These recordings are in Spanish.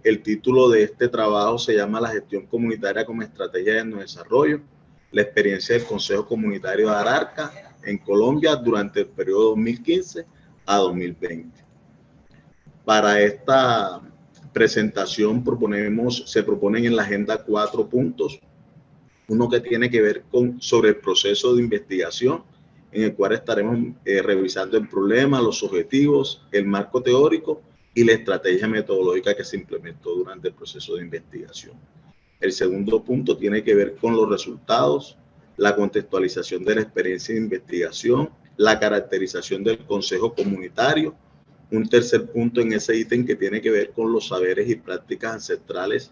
el título de este trabajo se llama La gestión comunitaria como estrategia de desarrollo, la experiencia del Consejo Comunitario de Ararca en Colombia durante el periodo 2015 a 2020. Para esta presentación se proponen en la agenda 4 puntos. Uno que tiene que ver sobre el proceso de investigación, en el cual estaremos revisando el problema, los objetivos, el marco teórico y la estrategia metodológica que se implementó durante el proceso de investigación. El segundo punto tiene que ver con los resultados, la contextualización de la experiencia de investigación, la caracterización del consejo comunitario. Un tercer punto en ese ítem que tiene que ver con los saberes y prácticas ancestrales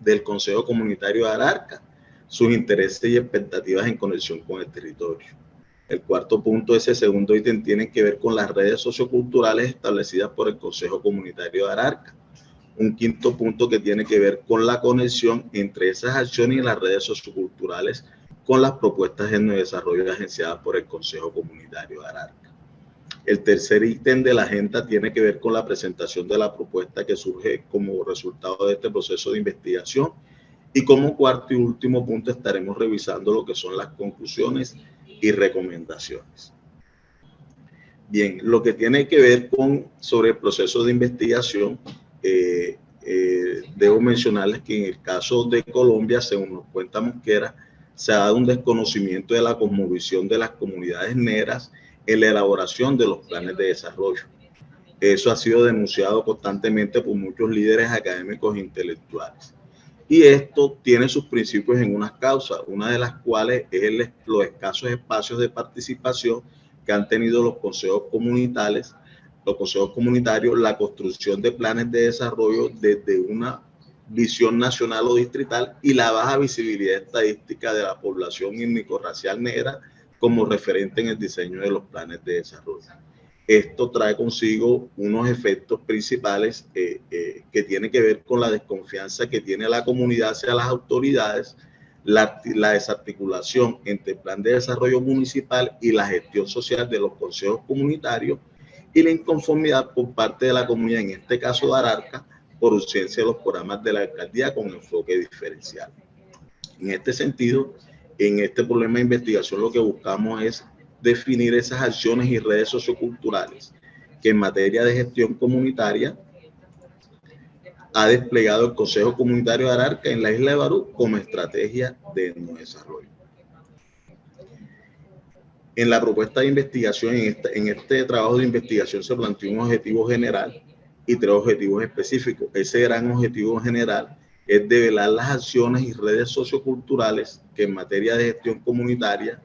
del Consejo Comunitario de Ararca, sus intereses y expectativas en conexión con el territorio. El cuarto punto, ese segundo ítem, tiene que ver con las redes socioculturales establecidas por el Consejo Comunitario de Ararca. Un quinto punto que tiene que ver con la conexión entre esas acciones y las redes socioculturales con las propuestas en desarrollo agenciadas por el Consejo Comunitario de Ararca. El tercer ítem de la agenda tiene que ver con la presentación de la propuesta que surge como resultado de este proceso de investigación. Y como cuarto y último punto estaremos revisando lo que son las conclusiones y recomendaciones. Bien, lo que tiene que ver sobre el proceso de investigación, debo mencionarles que en el caso de Colombia, según nos cuenta Mosquera, se ha dado un desconocimiento de la cosmovisión de las comunidades negras en la elaboración de los planes de desarrollo. Eso ha sido denunciado constantemente por muchos líderes académicos e intelectuales. Y esto tiene sus principios en unas causas, una de las cuales es los escasos espacios de participación que han tenido los consejos comunitarios, la construcción de planes de desarrollo desde una visión nacional o distrital y la baja visibilidad estadística de la población étnico-racial negra como referente en el diseño de los planes de desarrollo. Esto trae consigo unos efectos principales que tienen que ver con la desconfianza que tiene la comunidad hacia las autoridades, la desarticulación entre el plan de desarrollo municipal y la gestión social de los consejos comunitarios y la inconformidad por parte de la comunidad, en este caso de Ararca, por ausencia de los programas de la alcaldía con enfoque diferencial. En este sentido, en este problema de investigación lo que buscamos es definir esas acciones y redes socioculturales que en materia de gestión comunitaria ha desplegado el Consejo Comunitario de Ararca en la isla de Barú como estrategia de desarrollo. En la propuesta de investigación, en este trabajo de investigación se planteó un objetivo general y 3 objetivos específicos. Ese gran objetivo general es develar las acciones y redes socioculturales que en materia de gestión comunitaria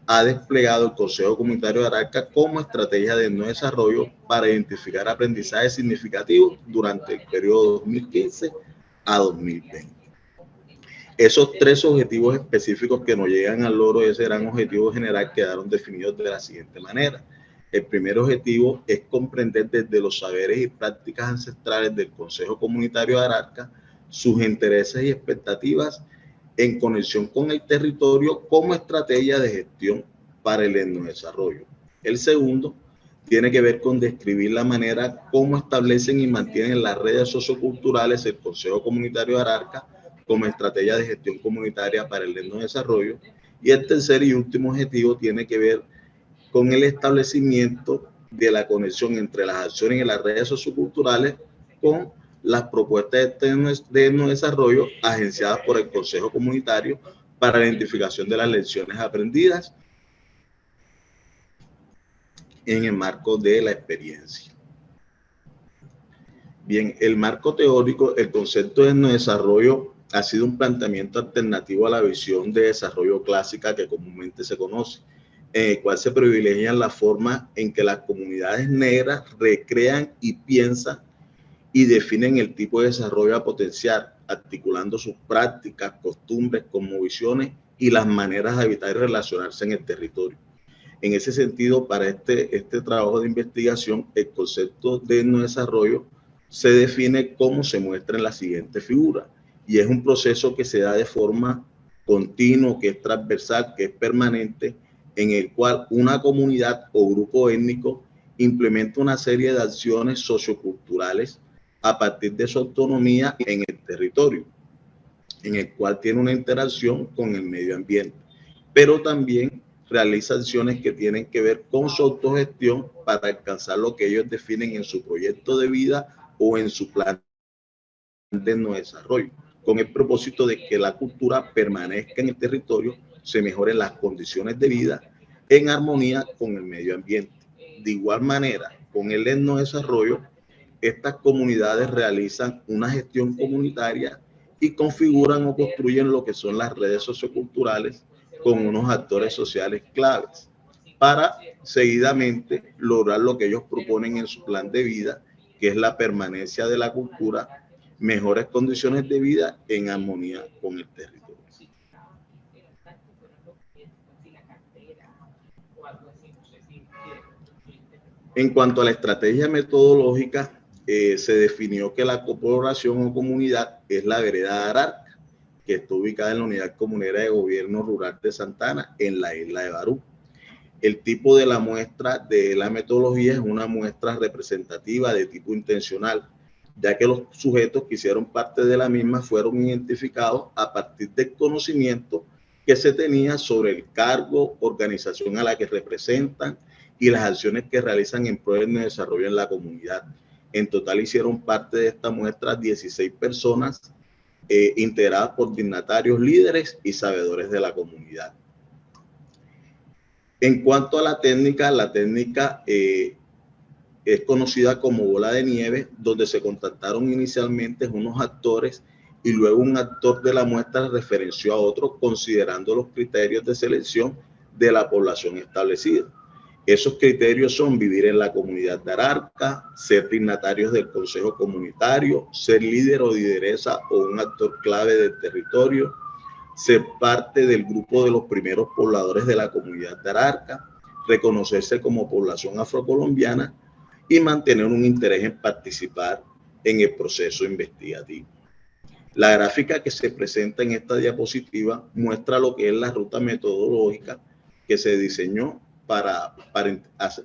ha desplegado el Consejo Comunitario de Ararca como estrategia de desarrollo para identificar aprendizajes significativos durante el periodo 2015 a 2020. Esos 3 objetivos específicos que nos llegan al logro de ese gran objetivo general quedaron definidos de la siguiente manera. El primer objetivo es comprender desde los saberes y prácticas ancestrales del Consejo Comunitario de Ararca sus intereses y expectativas en conexión con el territorio como estrategia de gestión para el etnodesarrollo. El segundo tiene que ver con describir la manera como establecen y mantienen las redes socioculturales el Consejo Comunitario de Ararca como estrategia de gestión comunitaria para el etnodesarrollo. Y el tercer y último objetivo tiene que ver con el establecimiento de la conexión entre las acciones y las redes socioculturales con las propuestas de desarrollo agenciadas por el Consejo Comunitario para la identificación de las lecciones aprendidas en el marco de la experiencia. Bien, el marco teórico, el concepto de desarrollo ha sido un planteamiento alternativo a la visión de desarrollo clásica que comúnmente se conoce, en el cual se privilegia la forma en que las comunidades negras recrean y piensan y definen el tipo de desarrollo a potenciar, articulando sus prácticas, costumbres, cosmovisiones y las maneras de habitar y relacionarse en el territorio. En ese sentido, para este trabajo de investigación, el concepto de desarrollo se define como se muestra en la siguiente figura, y es un proceso que se da de forma continua, que es transversal, que es permanente, en el cual una comunidad o grupo étnico implementa una serie de acciones socioculturales a partir de su autonomía en el territorio, en el cual tiene una interacción con el medio ambiente, pero también realiza acciones que tienen que ver con su autogestión para alcanzar lo que ellos definen en su proyecto de vida o en su plan de desarrollo, con el propósito de que la cultura permanezca en el territorio, se mejoren las condiciones de vida en armonía con el medio ambiente. De igual manera, con el desarrollo, estas comunidades realizan una gestión comunitaria y configuran o construyen lo que son las redes socioculturales con unos actores sociales claves para seguidamente lograr lo que ellos proponen en su plan de vida, que es la permanencia de la cultura, mejores condiciones de vida en armonía con el territorio. En cuanto a la estrategia metodológica, se definió que la población o comunidad es la vereda de Ararca, que está ubicada en la Unidad Comunera de Gobierno Rural de Santa Ana, en la isla de Barú. El tipo de la muestra de la metodología es una muestra representativa de tipo intencional, ya que los sujetos que hicieron parte de la misma fueron identificados a partir del conocimiento que se tenía sobre el cargo, organización a la que representan y las acciones que realizan en pro del desarrollo en la comunidad. En total hicieron parte de esta muestra 16 personas integradas por dignatarios, líderes y sabedores de la comunidad. En cuanto a la técnica es conocida como bola de nieve, donde se contactaron inicialmente unos actores y luego un actor de la muestra referenció a otro considerando los criterios de selección de la población establecida. Esos criterios son vivir en la comunidad de Ararca, ser dignatarios del consejo comunitario, ser líder o lideresa o un actor clave del territorio, ser parte del grupo de los primeros pobladores de la comunidad de Ararca, reconocerse como población afrocolombiana y mantener un interés en participar en el proceso investigativo. La gráfica que se presenta en esta diapositiva muestra lo que es la ruta metodológica que se diseñó para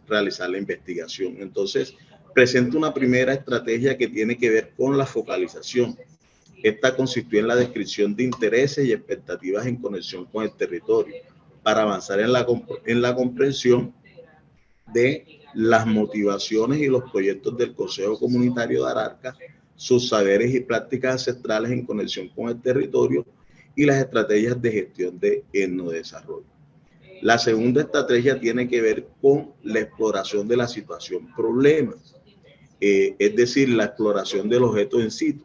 realizar la investigación. Entonces, presenta una primera estrategia que tiene que ver con la focalización. Esta consistió en la descripción de intereses y expectativas en conexión con el territorio para avanzar en la comprensión de las motivaciones y los proyectos del Consejo Comunitario de Ararca, sus saberes y prácticas ancestrales en conexión con el territorio y las estrategias de gestión de etnodesarrollo. La segunda estrategia tiene que ver con la exploración de la situación problema, es decir, la exploración del objeto en situ.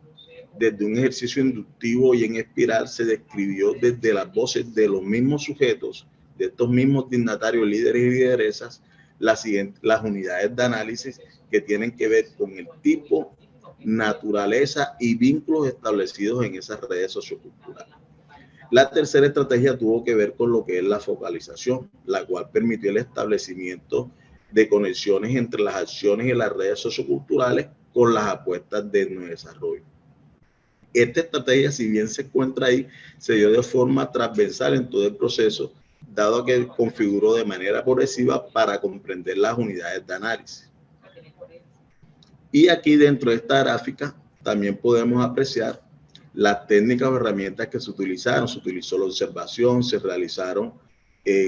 Desde un ejercicio inductivo y en espiral se describió desde las voces de los mismos sujetos, de estos mismos dignatarios, líderes y lideresas, las unidades de análisis que tienen que ver con el tipo, naturaleza y vínculos establecidos en esas redes socioculturales. La tercera estrategia tuvo que ver con lo que es la focalización, la cual permitió el establecimiento de conexiones entre las acciones y las redes socioculturales con las apuestas de desarrollo. Esta estrategia, si bien se encuentra ahí, se dio de forma transversal en todo el proceso, dado que configuró de manera progresiva para comprender las unidades de análisis. Y aquí dentro de esta gráfica también podemos apreciar las técnicas o herramientas que se utilizaron. Se utilizó la observación, se realizaron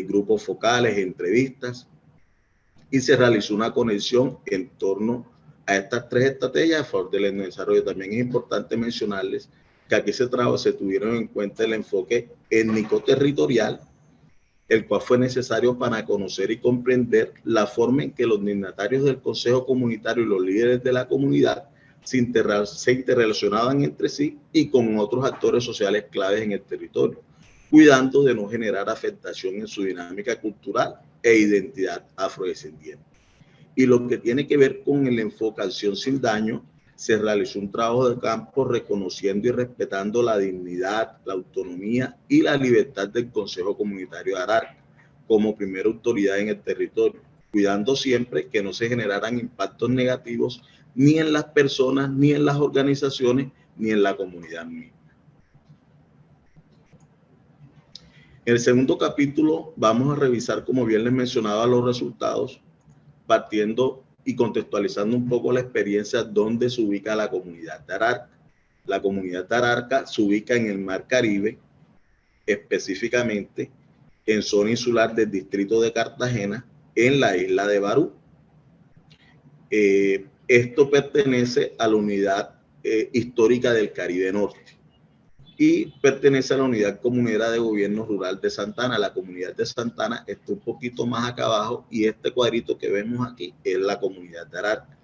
grupos focales, entrevistas y se realizó una conexión en torno a estas tres estrategias a favor del desarrollo. También es importante mencionarles que aquí se tuvieron en cuenta el enfoque étnico-territorial, el cual fue necesario para conocer y comprender la forma en que los dignatarios del Consejo Comunitario y los líderes de la comunidad se interrelacionaban entre sí y con otros actores sociales claves en el territorio, cuidando de no generar afectación en su dinámica cultural e identidad afrodescendiente. Y lo que tiene que ver con el enfoque acción sin daño, se realizó un trabajo de campo reconociendo y respetando la dignidad, la autonomía y la libertad del Consejo Comunitario de Ararca como primera autoridad en el territorio, cuidando siempre que no se generaran impactos negativos ni en las personas, ni en las organizaciones, ni en la comunidad misma. En el segundo capítulo vamos a revisar, como bien les mencionaba, los resultados, partiendo y contextualizando un poco la experiencia, ¿dónde se ubica la comunidad de Ararca? La comunidad de Ararca se ubica en el Mar Caribe, específicamente en zona insular del distrito de Cartagena, en la isla de Barú. Esto pertenece a la unidad histórica del Caribe Norte y pertenece a la unidad comunera de gobierno rural de Santa Ana. La comunidad de Santa Ana está un poquito más acá abajo y este cuadrito que vemos aquí es la comunidad de Ararca.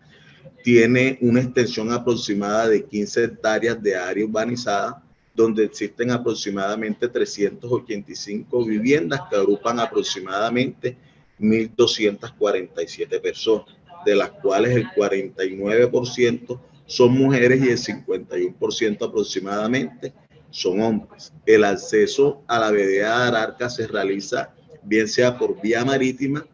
Tiene una extensión aproximada de 15 hectáreas de área urbanizada, donde existen aproximadamente 385 viviendas que agrupan aproximadamente 1.247 personas, de las cuales el 49% son mujeres y el 51% aproximadamente son hombres. El acceso a la vereda de Ararca se realiza bien sea por vía marítima,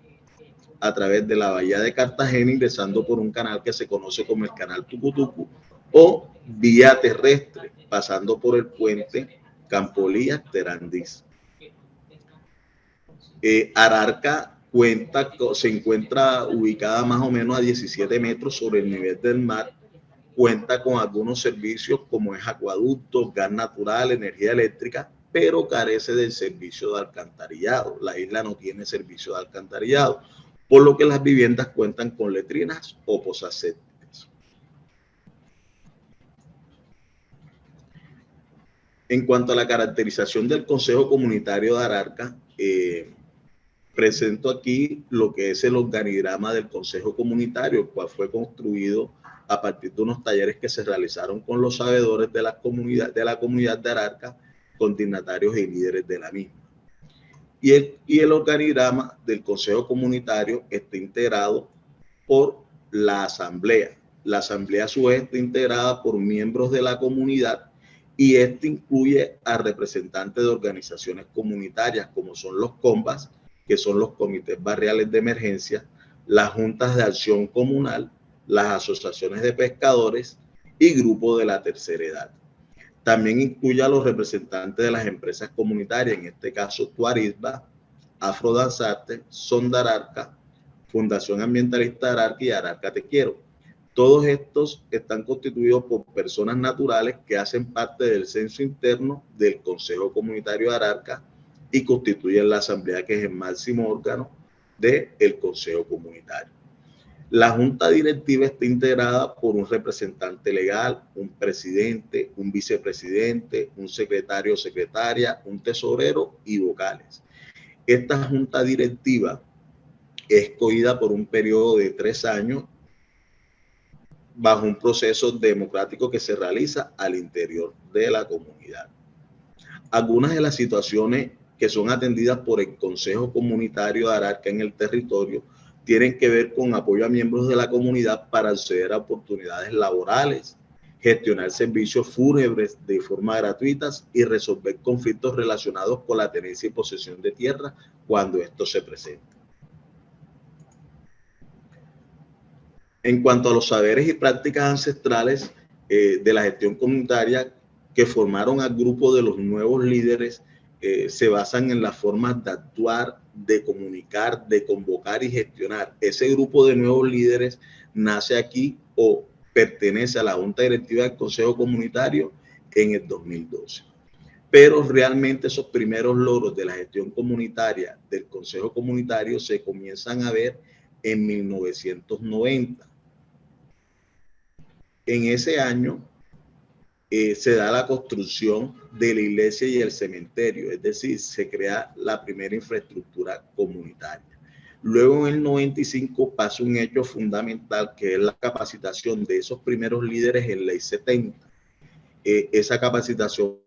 a través de la bahía de Cartagena, ingresando por un canal que se conoce como el canal Tucutucu, o vía terrestre, pasando por el puente Campolías-Terandiz. Ararca se encuentra ubicada más o menos a 17 metros sobre el nivel del mar, cuenta con algunos servicios como es acueducto, gas natural, energía eléctrica, pero carece del servicio de alcantarillado. La isla no tiene servicio de alcantarillado, por lo que las viviendas cuentan con letrinas o pozas sépticas. En cuanto a la caracterización del Consejo Comunitario de Ararca, presento aquí lo que es el organigrama del Consejo Comunitario, el cual fue construido a partir de unos talleres que se realizaron con los sabedores de la comunidad de Ararca, con dignatarios y líderes de la misma. Y el organigrama del Consejo Comunitario está integrado por la Asamblea. La Asamblea a su vez está integrada por miembros de la comunidad y este incluye a representantes de organizaciones comunitarias como son los COMBAS, que son los comités barriales de emergencia, las juntas de acción comunal, las asociaciones de pescadores y grupos de la tercera edad. También incluye a los representantes de las empresas comunitarias, en este caso Tuarisba, Afrodanzarte, Sonda Ararca, Fundación Ambientalista Ararca y Ararca Te Quiero. Todos estos están constituidos por personas naturales que hacen parte del censo interno del Consejo Comunitario de Ararca y constituyen la asamblea, que es el máximo órgano del Consejo Comunitario. La junta directiva está integrada por un representante legal, un presidente, un vicepresidente, un secretario o secretaria, un tesorero y vocales. Esta junta directiva es escogida por un periodo de 3 años bajo un proceso democrático que se realiza al interior de la comunidad. Algunas de las situaciones que son atendidas por el Consejo Comunitario de Ararca en el territorio tienen que ver con apoyo a miembros de la comunidad para acceder a oportunidades laborales, gestionar servicios fúnebres de forma gratuita y resolver conflictos relacionados con la tenencia y posesión de tierra cuando esto se presenta. En cuanto a los saberes y prácticas ancestrales de la gestión comunitaria que formaron al grupo de los nuevos líderes, se basan en las formas de actuar, de comunicar, de convocar y gestionar. Ese grupo de nuevos líderes nace aquí o pertenece a la Junta Directiva del Consejo Comunitario en el 2012. Pero realmente esos primeros logros de la gestión comunitaria del Consejo Comunitario se comienzan a ver en 1990. En ese año se da la construcción de la iglesia y el cementerio, es decir, se crea la primera infraestructura comunitaria. Luego en el 95 pasa un hecho fundamental, que es la capacitación de esos primeros líderes en Ley 70. Esa capacitación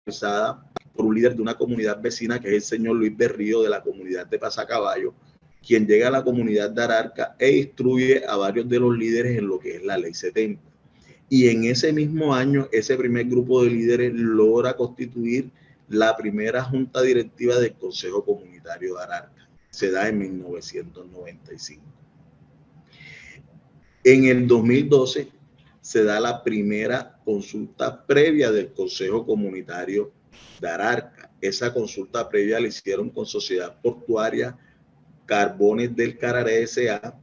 realizada por un líder de una comunidad vecina, que es el señor Luis Berrío, de la comunidad de Pasacaballo, quien llega a la comunidad de Ararca e instruye a varios de los líderes en lo que es la Ley 70. Y en ese mismo año, ese primer grupo de líderes logra constituir la primera junta directiva del Consejo Comunitario de Ararca. Se da en 1995. En el 2012 se da la primera consulta previa del Consejo Comunitario de Ararca. Esa consulta previa la hicieron con Sociedad Portuaria Carbones del Cararé S.A.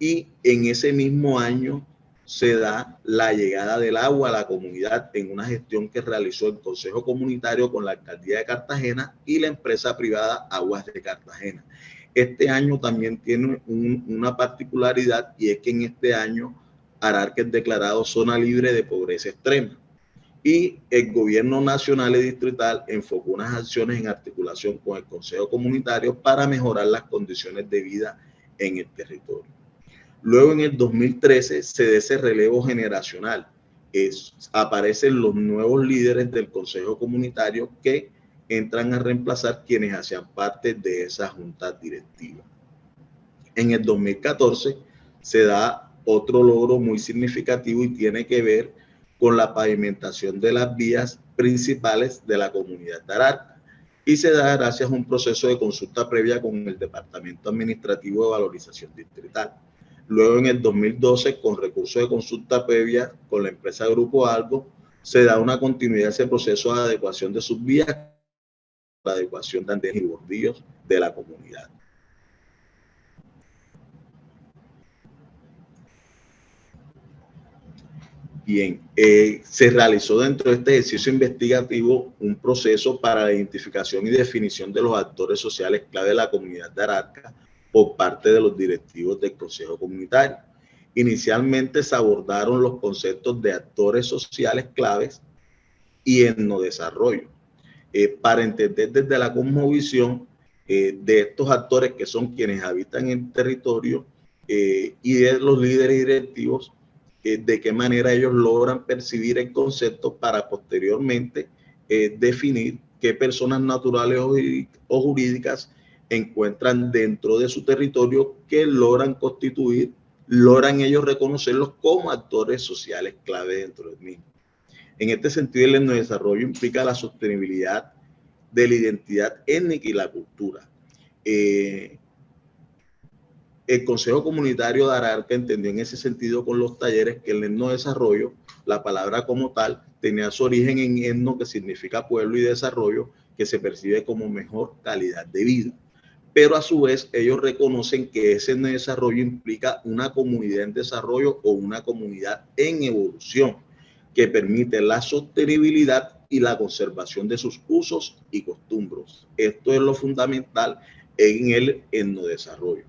y en ese mismo año se da la llegada del agua a la comunidad en una gestión que realizó el Consejo Comunitario con la Alcaldía de Cartagena y la empresa privada Aguas de Cartagena. Este año también tiene una particularidad, y es que en este año Ararca es declarado zona libre de pobreza extrema. Y el gobierno nacional y distrital enfocó unas acciones en articulación con el Consejo Comunitario para mejorar las condiciones de vida en el territorio. Luego, en el 2013, se da ese relevo generacional. Aparecen los nuevos líderes del Consejo Comunitario que entran a reemplazar quienes hacían parte de esa junta directiva. En el 2014 se da otro logro muy significativo y tiene que ver con la pavimentación de las vías principales de la comunidad de Ararca, y se da gracias a un proceso de consulta previa con el Departamento Administrativo de Valorización Distrital. Luego, en el 2012, con recursos de consulta previa con la empresa Grupo Algo, se da una continuidad a ese proceso de adecuación de sus vías, la adecuación de andenes y bordillos de la comunidad. Bien, se realizó dentro de este ejercicio investigativo un proceso para la identificación y definición de los actores sociales clave de la comunidad de Ararca por parte de los directivos del Consejo Comunitario. Inicialmente se abordaron los conceptos de actores sociales claves y etnodesarrollo, para entender desde la cosmovisión de estos actores que son quienes habitan el territorio, y de los líderes directivos, de qué manera ellos logran percibir el concepto para posteriormente definir qué personas naturales o jurídicas encuentran dentro de su territorio que logran constituir, logran ellos reconocerlos como actores sociales clave dentro del mismo. En este sentido, el etnodesarrollo implica la sostenibilidad de la identidad étnica y la cultura. El Consejo Comunitario de Ararca entendió en ese sentido con los talleres que el etnodesarrollo, la palabra como tal, tenía su origen en etno, que significa pueblo, y desarrollo, que se percibe como mejor calidad de vida. Pero a su vez ellos reconocen que ese desarrollo implica una comunidad en desarrollo o una comunidad en evolución, que permite la sostenibilidad y la conservación de sus usos y costumbres. Esto es lo fundamental en el etnodesarrollo.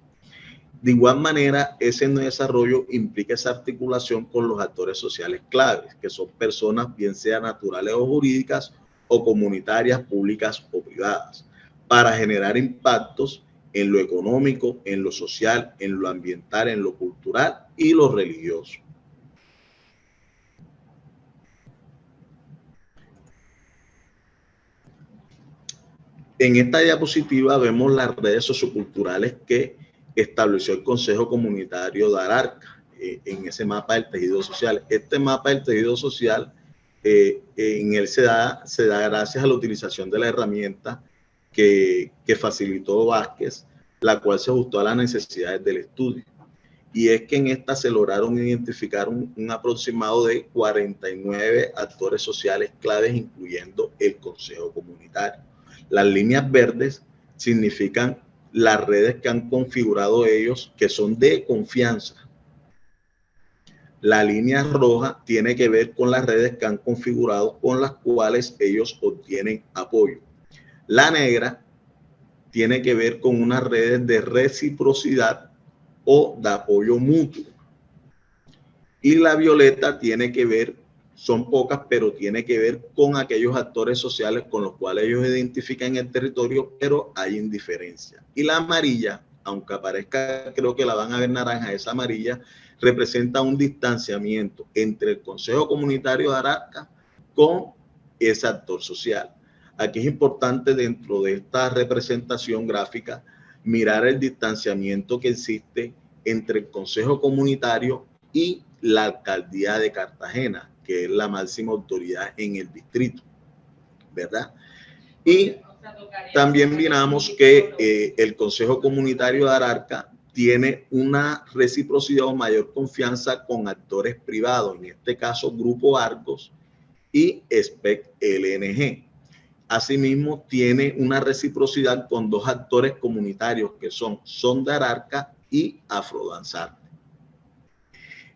De igual manera, ese desarrollo implica esa articulación con los actores sociales claves, que son personas, bien sean naturales o jurídicas, o comunitarias, públicas o privadas, para generar impactos en lo económico, en lo social, en lo ambiental, en lo cultural y lo religioso. En esta diapositiva vemos las redes socioculturales que estableció el Consejo Comunitario de Ararca en ese mapa del tejido social. Este mapa del tejido social, en él se da gracias a la utilización de la herramienta que facilitó Vázquez, la cual se ajustó a las necesidades del estudio. Y es que en esta se lograron identificar un aproximado de 49 actores sociales claves, incluyendo el Consejo Comunitario. Las líneas verdes significan las redes que han configurado ellos, que son de confianza. La línea roja tiene que ver con las redes que han configurado, con las cuales ellos obtienen apoyo. La negra tiene que ver con unas redes de reciprocidad o de apoyo mutuo. Y la violeta tiene que ver, son pocas, pero tiene que ver con aquellos actores sociales con los cuales ellos identifican el territorio, pero hay indiferencia. Y la amarilla, aunque aparezca, creo que la van a ver naranja, esa amarilla representa un distanciamiento entre el Consejo Comunitario de Ararca con ese actor social. Aquí es importante, dentro de esta representación gráfica, mirar el distanciamiento que existe entre el Consejo Comunitario y la Alcaldía de Cartagena, que es la máxima autoridad en el distrito, ¿verdad? Y también miramos que el Consejo Comunitario de Ararca tiene una reciprocidad o mayor confianza con actores privados, en este caso Grupo Argos y SPEC LNG. Asimismo, tiene una reciprocidad con dos actores comunitarios que son Son de Ararca y Afrodanzarte.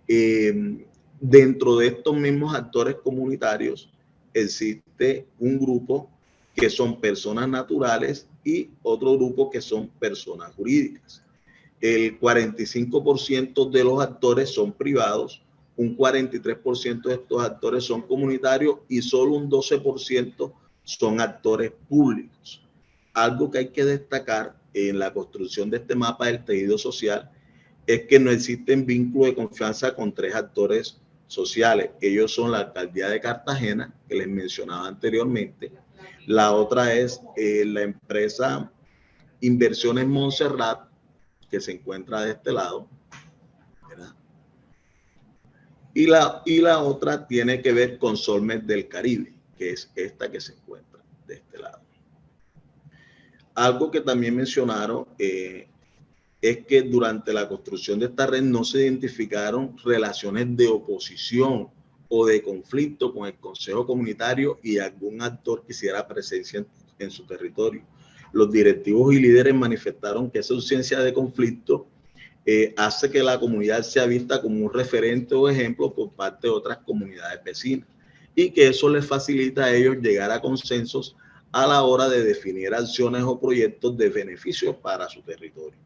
Dentro de estos mismos actores comunitarios existe un grupo que son personas naturales y otro grupo que son personas jurídicas. El 45% de los actores son privados, un 43% de estos actores son comunitarios y solo un 12% son actores públicos. Algo que hay que destacar en la construcción de este mapa del tejido social es que no existen vínculos de confianza con tres actores sociales. Ellos son la alcaldía de Cartagena, que les mencionaba anteriormente. La otra es la empresa Inversiones Montserrat, que se encuentra de este lado, ¿verdad? Y la otra tiene que ver con Solmes del Caribe, que es esta que se encuentra de este lado. Algo que también mencionaron es que durante la construcción de esta red no se identificaron relaciones de oposición o de conflicto con el Consejo Comunitario y algún actor que hiciera presencia en su territorio. Los directivos y líderes manifestaron que esa ausencia de conflicto hace que la comunidad sea vista como un referente o ejemplo por parte de otras comunidades vecinas y que eso les facilita a ellos llegar a consensos a la hora de definir acciones o proyectos de beneficio para su territorio.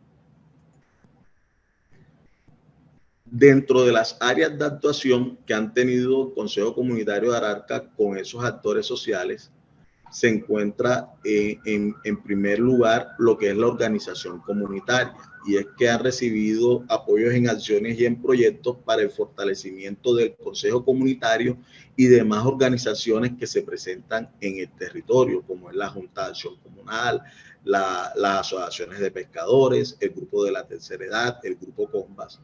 Dentro de las áreas de actuación que han tenido el Consejo Comunitario de Ararca con esos actores sociales, se encuentra en primer lugar lo que es la organización comunitaria, y es que ha recibido apoyos en acciones y en proyectos para el fortalecimiento del Consejo Comunitario y demás organizaciones que se presentan en el territorio, como es la Junta de Acción Comunal, las asociaciones de pescadores, el Grupo de la Tercera Edad, el Grupo Combas,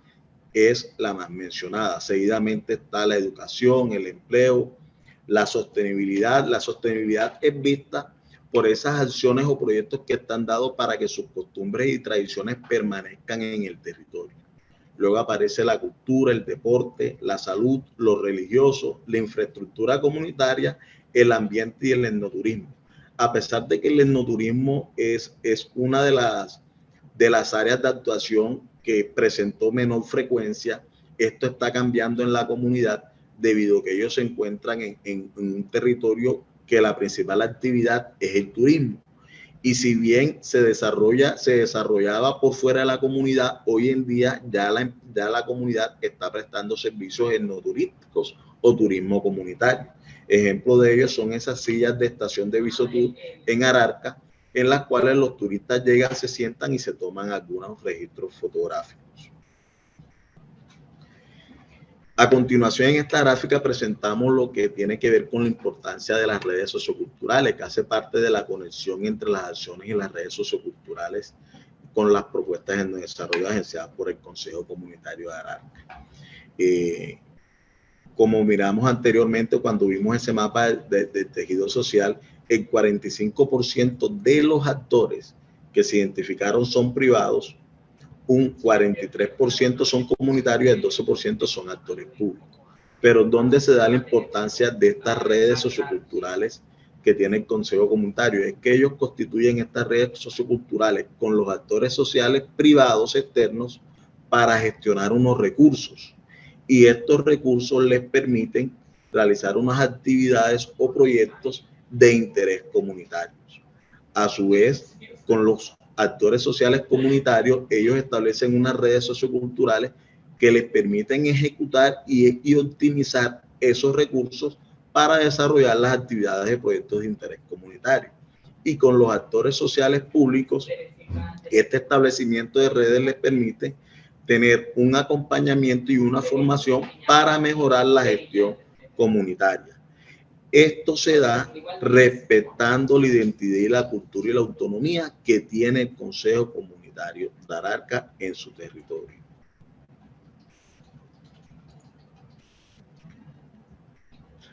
es la más mencionada. Seguidamente está la educación, el empleo, la sostenibilidad. La sostenibilidad es vista por esas acciones o proyectos que están dados para que sus costumbres y tradiciones permanezcan en el territorio. Luego aparece la cultura, el deporte, la salud, lo religioso, la infraestructura comunitaria, el ambiente y el etnoturismo. A pesar de que el etnoturismo es una de las áreas de actuación que presentó menor frecuencia, esto está cambiando en la comunidad debido a que ellos se encuentran en un territorio que la principal actividad es el turismo. Y si bien se desarrollaba por fuera de la comunidad, hoy en día ya la comunidad está prestando servicios etnoturísticos o turismo comunitario. Ejemplo de ellos son esas sillas de estación de Visotur en Ararca, en las cuales los turistas llegan, se sientan y se toman algunos registros fotográficos. A continuación, en esta gráfica presentamos lo que tiene que ver con la importancia de las redes socioculturales, que hace parte de la conexión entre las acciones y las redes socioculturales con las propuestas en desarrollo agenciadas por el Consejo Comunitario de Ararca. Como miramos anteriormente cuando vimos ese mapa de tejido social, el 45% de los actores que se identificaron son privados, un 43% son comunitarios y el 12% son actores públicos. Pero ¿dónde se da la importancia de estas redes socioculturales que tiene el Consejo Comunitario? Es que ellos constituyen estas redes socioculturales con los actores sociales privados externos para gestionar unos recursos. Y estos recursos les permiten realizar unas actividades o proyectos de interés comunitario. A su vez, con los actores sociales comunitarios, ellos establecen unas redes socioculturales que les permiten ejecutar y optimizar esos recursos para desarrollar las actividades de proyectos de interés comunitario. Y con los actores sociales públicos, este establecimiento de redes les permite tener un acompañamiento y una formación para mejorar la gestión comunitaria. Esto se da respetando la identidad y la cultura y la autonomía que tiene el Consejo Comunitario de Ararca en su territorio.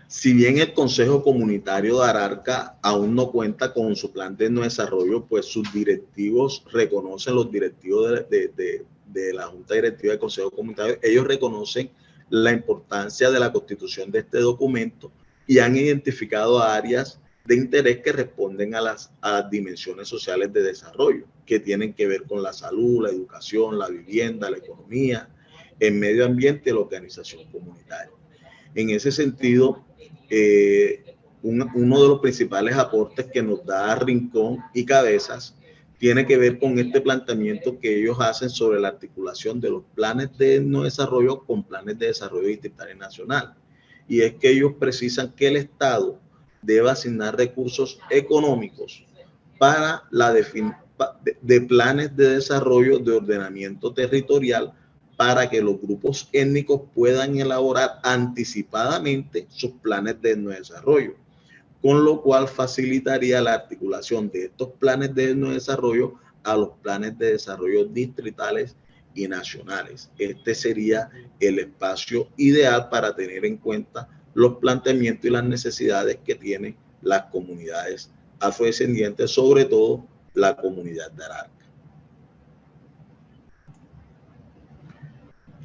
Si bien el Consejo Comunitario de Ararca aún no cuenta con su plan de desarrollo, pues sus directivos reconocen, los directivos de la Junta Directiva del Consejo Comunitario, ellos reconocen la importancia de la constitución de este documento y han identificado áreas de interés que responden a las dimensiones sociales de desarrollo, que tienen que ver con la salud, la educación, la vivienda, la economía, en medio ambiente de la organización comunitaria. En ese sentido, uno de los principales aportes que nos da Rincón y Cabezas tiene que ver con este planteamiento que ellos hacen sobre la articulación de los planes de no desarrollo con planes de desarrollo distrital y nacional. Y es que ellos precisan que el Estado debe asignar recursos económicos para la definición de planes de desarrollo de ordenamiento territorial para que los grupos étnicos puedan elaborar anticipadamente sus planes de desarrollo, con lo cual facilitaría la articulación de estos planes de desarrollo a los planes de desarrollo distritales y nacionales. Este sería el espacio ideal para tener en cuenta los planteamientos y las necesidades que tienen las comunidades afrodescendientes, sobre todo la comunidad de Ararca.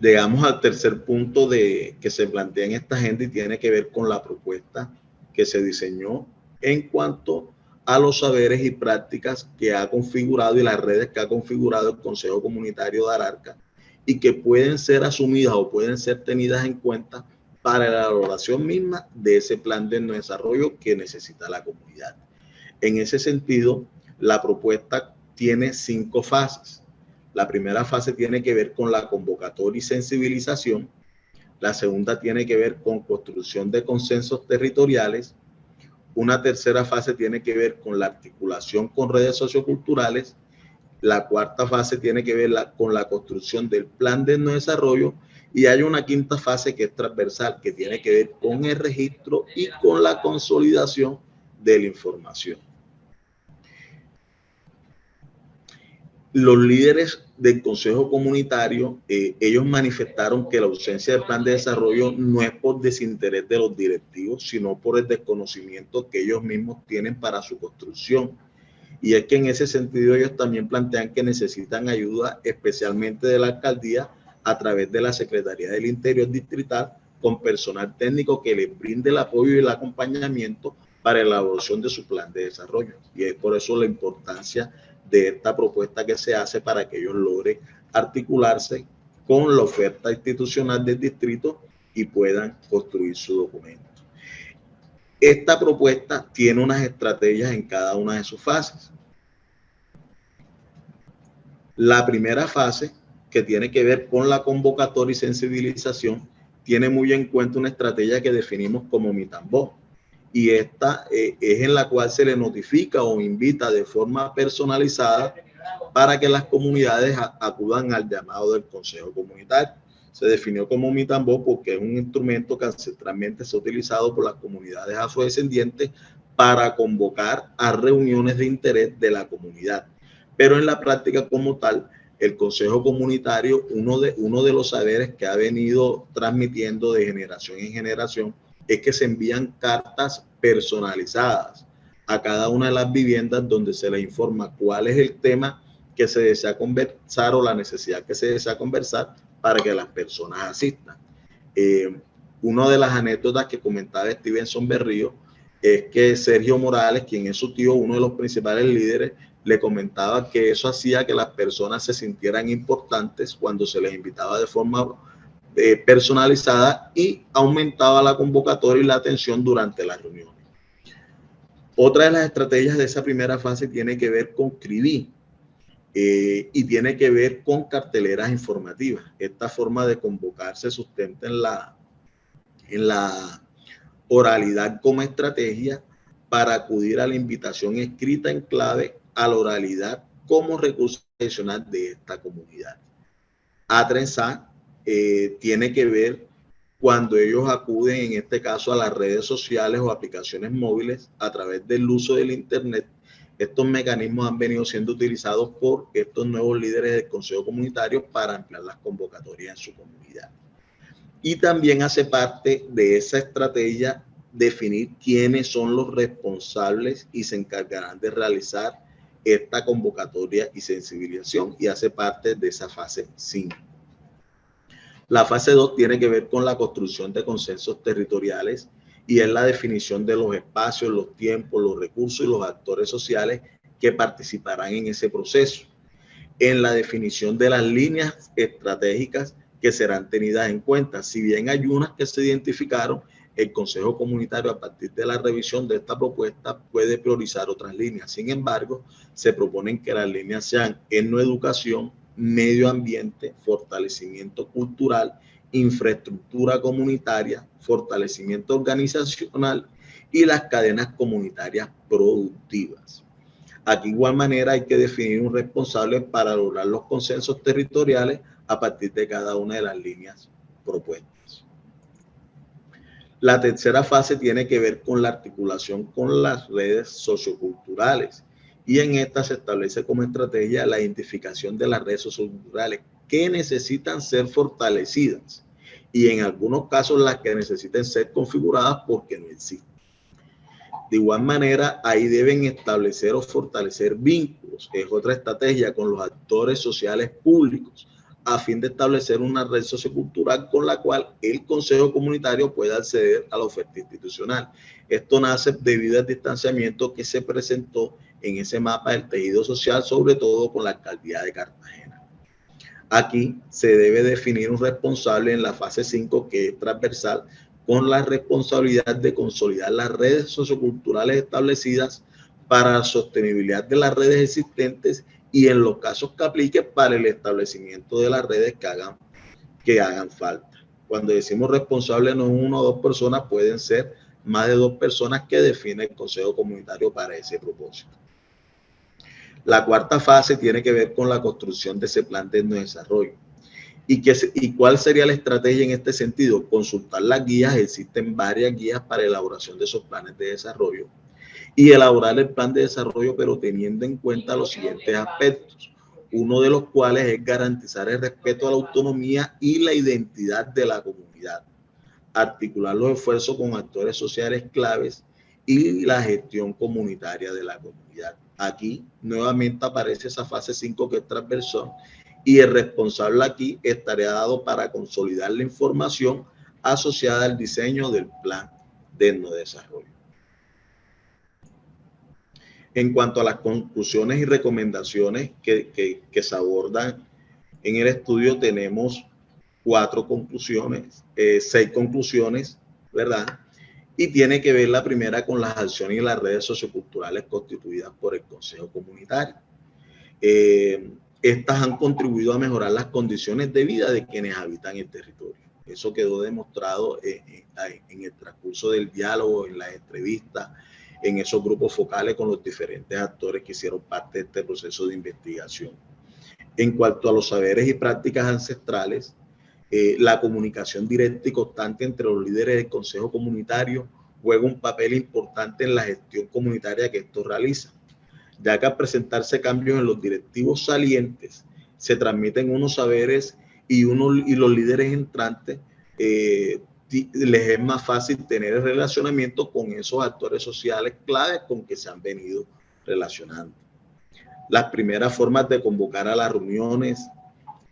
Llegamos al tercer punto que se plantea en esta agenda y tiene que ver con la propuesta que se diseñó en cuanto a los saberes y prácticas que ha configurado y las redes que ha configurado el Consejo Comunitario de Ararca y que pueden ser asumidas o pueden ser tenidas en cuenta para la elaboración misma de ese plan de desarrollo que necesita la comunidad. En ese sentido, la propuesta tiene 5 fases. La primera fase tiene que ver con la convocatoria y sensibilización. La segunda tiene que ver con construcción de consensos territoriales. Una tercera fase tiene que ver con la articulación con redes socioculturales. La cuarta fase tiene que ver con la construcción del plan de desarrollo. Y hay una quinta fase que es transversal, que tiene que ver con el registro y con la consolidación de la información. Los líderes del Consejo Comunitario, ellos manifestaron que la ausencia del plan de desarrollo no es por desinterés de los directivos, sino por el desconocimiento que ellos mismos tienen para su construcción. Y es que en ese sentido ellos también plantean que necesitan ayuda, especialmente de la alcaldía, a través de la Secretaría del Interior Distrital, con personal técnico que les brinde el apoyo y el acompañamiento para la elaboración de su plan de desarrollo. Y es por eso la importancia de esta propuesta que se hace para que ellos logren articularse con la oferta institucional del distrito y puedan construir su documento. Esta propuesta tiene unas estrategias en cada una de sus fases. La primera fase, que tiene que ver con la convocatoria y sensibilización, tiene muy en cuenta una estrategia que definimos como Mitambó, y esta es en la cual se le notifica o invita de forma personalizada para que las comunidades acudan al llamado del Consejo Comunitario. Se definió como Mitambó porque es un instrumento que ancestralmente se ha utilizado por las comunidades afrodescendientes para convocar a reuniones de interés de la comunidad. Pero en la práctica como tal, el Consejo Comunitario, uno de los saberes que ha venido transmitiendo de generación en generación, es que se envían cartas personalizadas a cada una de las viviendas donde se les informa cuál es el tema que se desea conversar o la necesidad que se desea conversar para que las personas asistan. Una de las anécdotas que comentaba Stevenson Berrío es que Sergio Morales, quien es su tío, uno de los principales líderes, le comentaba que eso hacía que las personas se sintieran importantes cuando se les invitaba de forma personalizada y aumentaba la convocatoria y la atención durante las reuniones. Otra de las estrategias de esa primera fase tiene que ver con CRIBI y tiene que ver con carteleras informativas. Esta forma de convocar se sustenta en la oralidad como estrategia para acudir a la invitación escrita en clave a la oralidad como recurso adicional de esta comunidad. Atrensa tiene que ver cuando ellos acuden, en este caso, a las redes sociales o aplicaciones móviles a través del uso del Internet. Estos mecanismos han venido siendo utilizados por estos nuevos líderes del Consejo Comunitario para ampliar las convocatorias en su comunidad. Y también hace parte de esa estrategia definir quiénes son los responsables y se encargarán de realizar esta convocatoria y sensibilización, y hace parte de esa fase 5. La fase 2 tiene que ver con la construcción de consensos territoriales y es la definición de los espacios, los tiempos, los recursos y los actores sociales que participarán en ese proceso. En la definición de las líneas estratégicas que serán tenidas en cuenta. Si bien hay unas que se identificaron, el Consejo Comunitario, a partir de la revisión de esta propuesta, puede priorizar otras líneas. Sin embargo, se proponen que las líneas sean etnoeducación, medio ambiente, fortalecimiento cultural, infraestructura comunitaria, fortalecimiento organizacional y las cadenas comunitarias productivas. Aquí, igual manera, hay que definir un responsable para lograr los consensos territoriales a partir de cada una de las líneas propuestas. La tercera fase tiene que ver con la articulación con las redes socioculturales, y en esta se establece como estrategia la identificación de las redes socioculturales que necesitan ser fortalecidas y en algunos casos las que necesiten ser configuradas porque no existen. De igual manera, ahí deben establecer o fortalecer vínculos, que es otra estrategia, con los actores sociales públicos, a fin de establecer una red sociocultural con la cual el Consejo Comunitario pueda acceder a la oferta institucional. Esto nace debido al distanciamiento que se presentó en ese mapa del tejido social, sobre todo con la alcaldía de Cartagena. Aquí se debe definir un responsable en la fase 5, que es transversal, con la responsabilidad de consolidar las redes socioculturales establecidas para la sostenibilidad de las redes existentes y en los casos que aplique para el establecimiento de las redes que hagan falta. Cuando decimos responsable, no es una o dos personas, pueden ser más de 2 personas que define el Consejo Comunitario para ese propósito. La cuarta fase tiene que ver con la construcción de ese plan de desarrollo. ¿Y cuál sería la estrategia en este sentido? Consultar las guías. Existen varias guías para elaboración de esos planes de desarrollo y elaborar el plan de desarrollo, pero teniendo en cuenta los siguientes aspectos, uno de los cuales es garantizar el respeto a la autonomía y la identidad de la comunidad, articular los esfuerzos con actores sociales claves y la gestión comunitaria de la comunidad. Aquí nuevamente aparece esa fase 5, que es transversal, y el responsable aquí estaría dado para consolidar la información asociada al diseño del plan de desarrollo. En cuanto a las conclusiones y recomendaciones que se abordan en el estudio, tenemos 6 conclusiones, ¿verdad? Y tiene que ver la primera con las acciones y las redes socioculturales constituidas por el Consejo Comunitario. Estas han contribuido a mejorar las condiciones de vida de quienes habitan el territorio. Eso quedó demostrado en el transcurso del diálogo, en las entrevistas, en esos grupos focales con los diferentes actores que hicieron parte de este proceso de investigación. En cuanto a los saberes y prácticas ancestrales, la comunicación directa y constante entre los líderes del Consejo Comunitario juega un papel importante en la gestión comunitaria que estos realizan, ya que al presentarse cambios en los directivos salientes, se transmiten unos saberes y los líderes entrantes les es más fácil tener el relacionamiento con esos actores sociales claves con que se han venido relacionando. Las primeras formas de convocar a las reuniones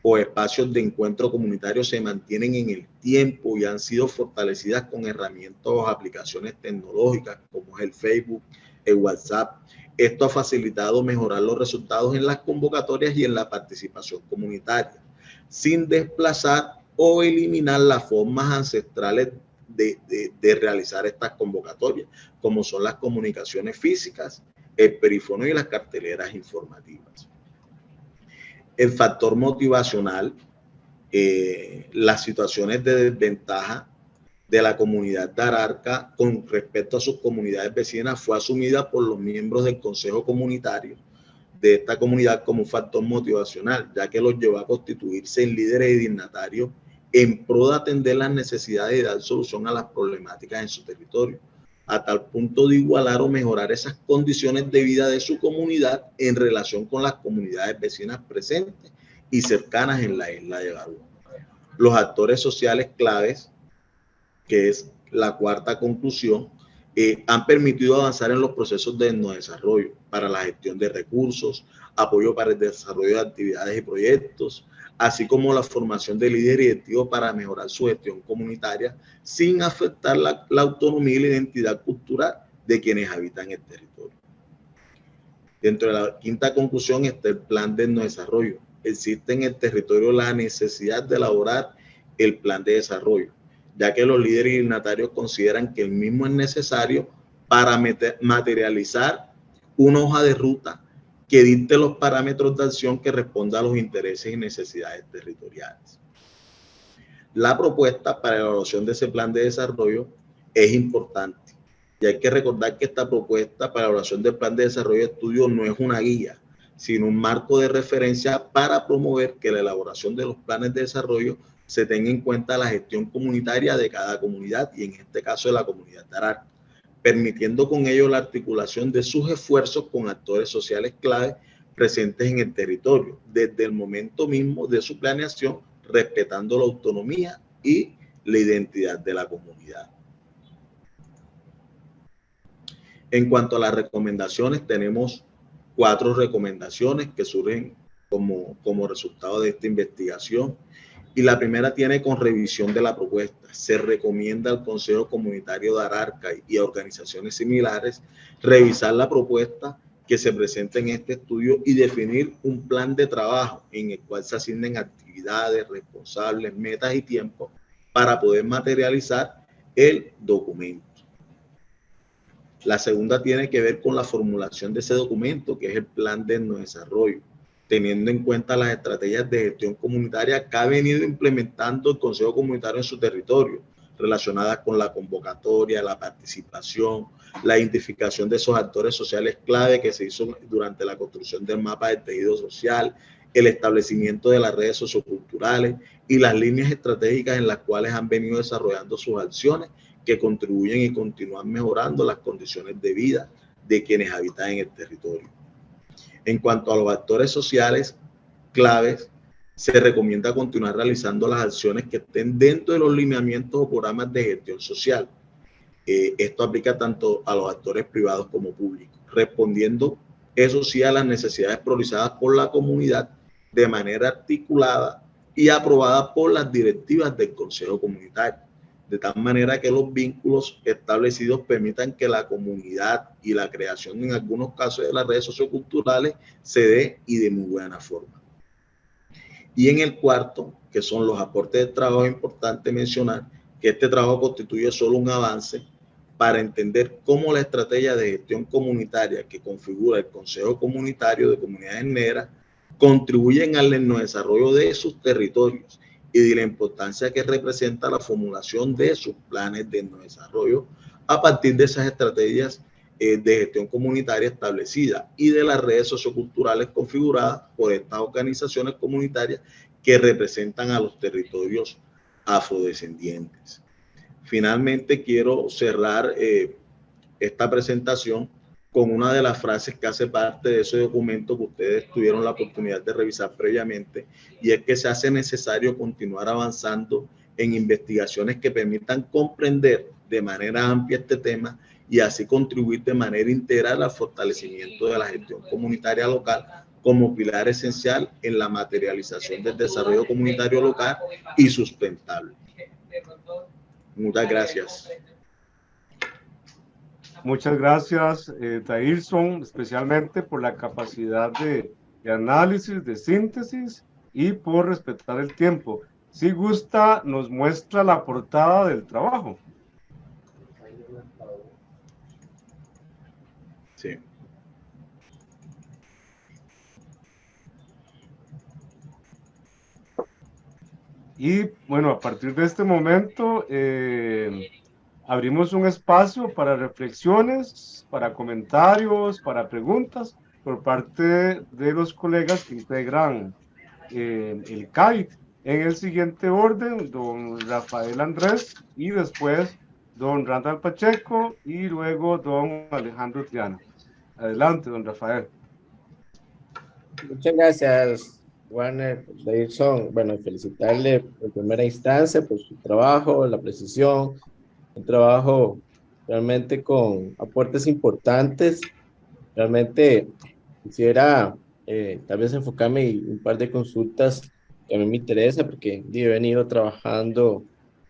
o espacios de encuentro comunitario se mantienen en el tiempo y han sido fortalecidas con herramientas o aplicaciones tecnológicas como es el Facebook, el WhatsApp. Esto ha facilitado mejorar los resultados en las convocatorias y en la participación comunitaria, sin desplazar o eliminar las formas ancestrales de realizar estas convocatorias, como son las comunicaciones físicas, el perifonio y las carteleras informativas. El factor motivacional, las situaciones de desventaja de la comunidad de Ararca con respecto a sus comunidades vecinas fue asumida por los miembros del Consejo Comunitario de esta comunidad como un factor motivacional, ya que los llevó a constituirse en líderes y dignatarios en pro de atender las necesidades y dar solución a las problemáticas en su territorio, a tal punto de igualar o mejorar esas condiciones de vida de su comunidad en relación con las comunidades vecinas presentes y cercanas en la isla de Barú. Los actores sociales claves, que es la cuarta conclusión, han permitido avanzar en los procesos de desarrollo para la gestión de recursos, apoyo para el desarrollo de actividades y proyectos, así como la formación de líderes directivos para mejorar su gestión comunitaria sin afectar la autonomía y la identidad cultural de quienes habitan el territorio. Dentro de la quinta conclusión está el plan de desarrollo. Existe en el territorio la necesidad de elaborar el plan de desarrollo, ya que los líderes y dignatarios consideran que el mismo es necesario para materializar una hoja de ruta que dicte los parámetros de acción que responda a los intereses y necesidades territoriales. La propuesta para la evaluación de ese plan de desarrollo es importante. Y hay que recordar que esta propuesta para la evaluación del plan de desarrollo de estudio no es una guía, sino un marco de referencia para promover que la elaboración de los planes de desarrollo se tenga en cuenta la gestión comunitaria de cada comunidad y en este caso de la comunidad de Ararca, permitiendo con ello la articulación de sus esfuerzos con actores sociales clave presentes en el territorio, desde el momento mismo de su planeación, respetando la autonomía y la identidad de la comunidad. En cuanto a las recomendaciones, tenemos 4 recomendaciones que surgen como resultado de esta investigación. Y la primera tiene con revisión de la propuesta. Se recomienda al Consejo Comunitario de Ararca y a organizaciones similares revisar la propuesta que se presenta en este estudio y definir un plan de trabajo en el cual se asignen actividades, responsables, metas y tiempos para poder materializar el documento. La segunda tiene que ver con la formulación de ese documento, que es el plan de desarrollo, teniendo en cuenta las estrategias de gestión comunitaria que ha venido implementando el Consejo Comunitario en su territorio, relacionadas con la convocatoria, la participación, la identificación de esos actores sociales clave que se hizo durante la construcción del mapa del tejido social, el establecimiento de las redes socioculturales y las líneas estratégicas en las cuales han venido desarrollando sus acciones que contribuyen y continúan mejorando las condiciones de vida de quienes habitan en el territorio. En cuanto a los actores sociales claves, se recomienda continuar realizando las acciones que estén dentro de los lineamientos o programas de gestión social. Esto aplica tanto a los actores privados como públicos, respondiendo, eso sí, a las necesidades priorizadas por la comunidad de manera articulada y aprobada por las directivas del Consejo Comunitario, de tal manera que los vínculos establecidos permitan que la comunidad y la creación, en algunos casos, de las redes socioculturales se dé y de muy buena forma. Y en el cuarto, que son los aportes de trabajo, es importante mencionar que este trabajo constituye solo un avance para entender cómo la estrategia de gestión comunitaria que configura el Consejo Comunitario de Comunidades Negras contribuyen al desarrollo de sus territorios y de la importancia que representa la formulación de sus planes de desarrollo a partir de esas estrategias de gestión comunitaria establecida y de las redes socioculturales configuradas por estas organizaciones comunitarias que representan a los territorios afrodescendientes. Finalmente, quiero cerrar esta presentación con una de las frases que hace parte de ese documento que ustedes tuvieron la oportunidad de revisar previamente, y es que se hace necesario continuar avanzando en investigaciones que permitan comprender de manera amplia este tema y así contribuir de manera integral al fortalecimiento de la gestión comunitaria local como pilar esencial en la materialización del desarrollo comunitario local y sustentable. Muchas gracias. Muchas gracias, Dailson, especialmente por la capacidad de análisis, de síntesis y por respetar el tiempo. Si gusta, nos muestra la portada del trabajo. Sí. Y bueno, a partir de este momento, abrimos un espacio para reflexiones, para comentarios, para preguntas por parte de los colegas que integran el CAIT. En el siguiente orden, don Rafael Andrés y después don Randall Pacheco y luego don Alejandro Triana. Adelante, don Rafael. Muchas gracias, Warner Davidson. Bueno, felicitarle en primera instancia por su trabajo, la precisión, un trabajo realmente con aportes importantes. Realmente quisiera tal vez enfocarme en un par de consultas que a mí me interesa porque he venido trabajando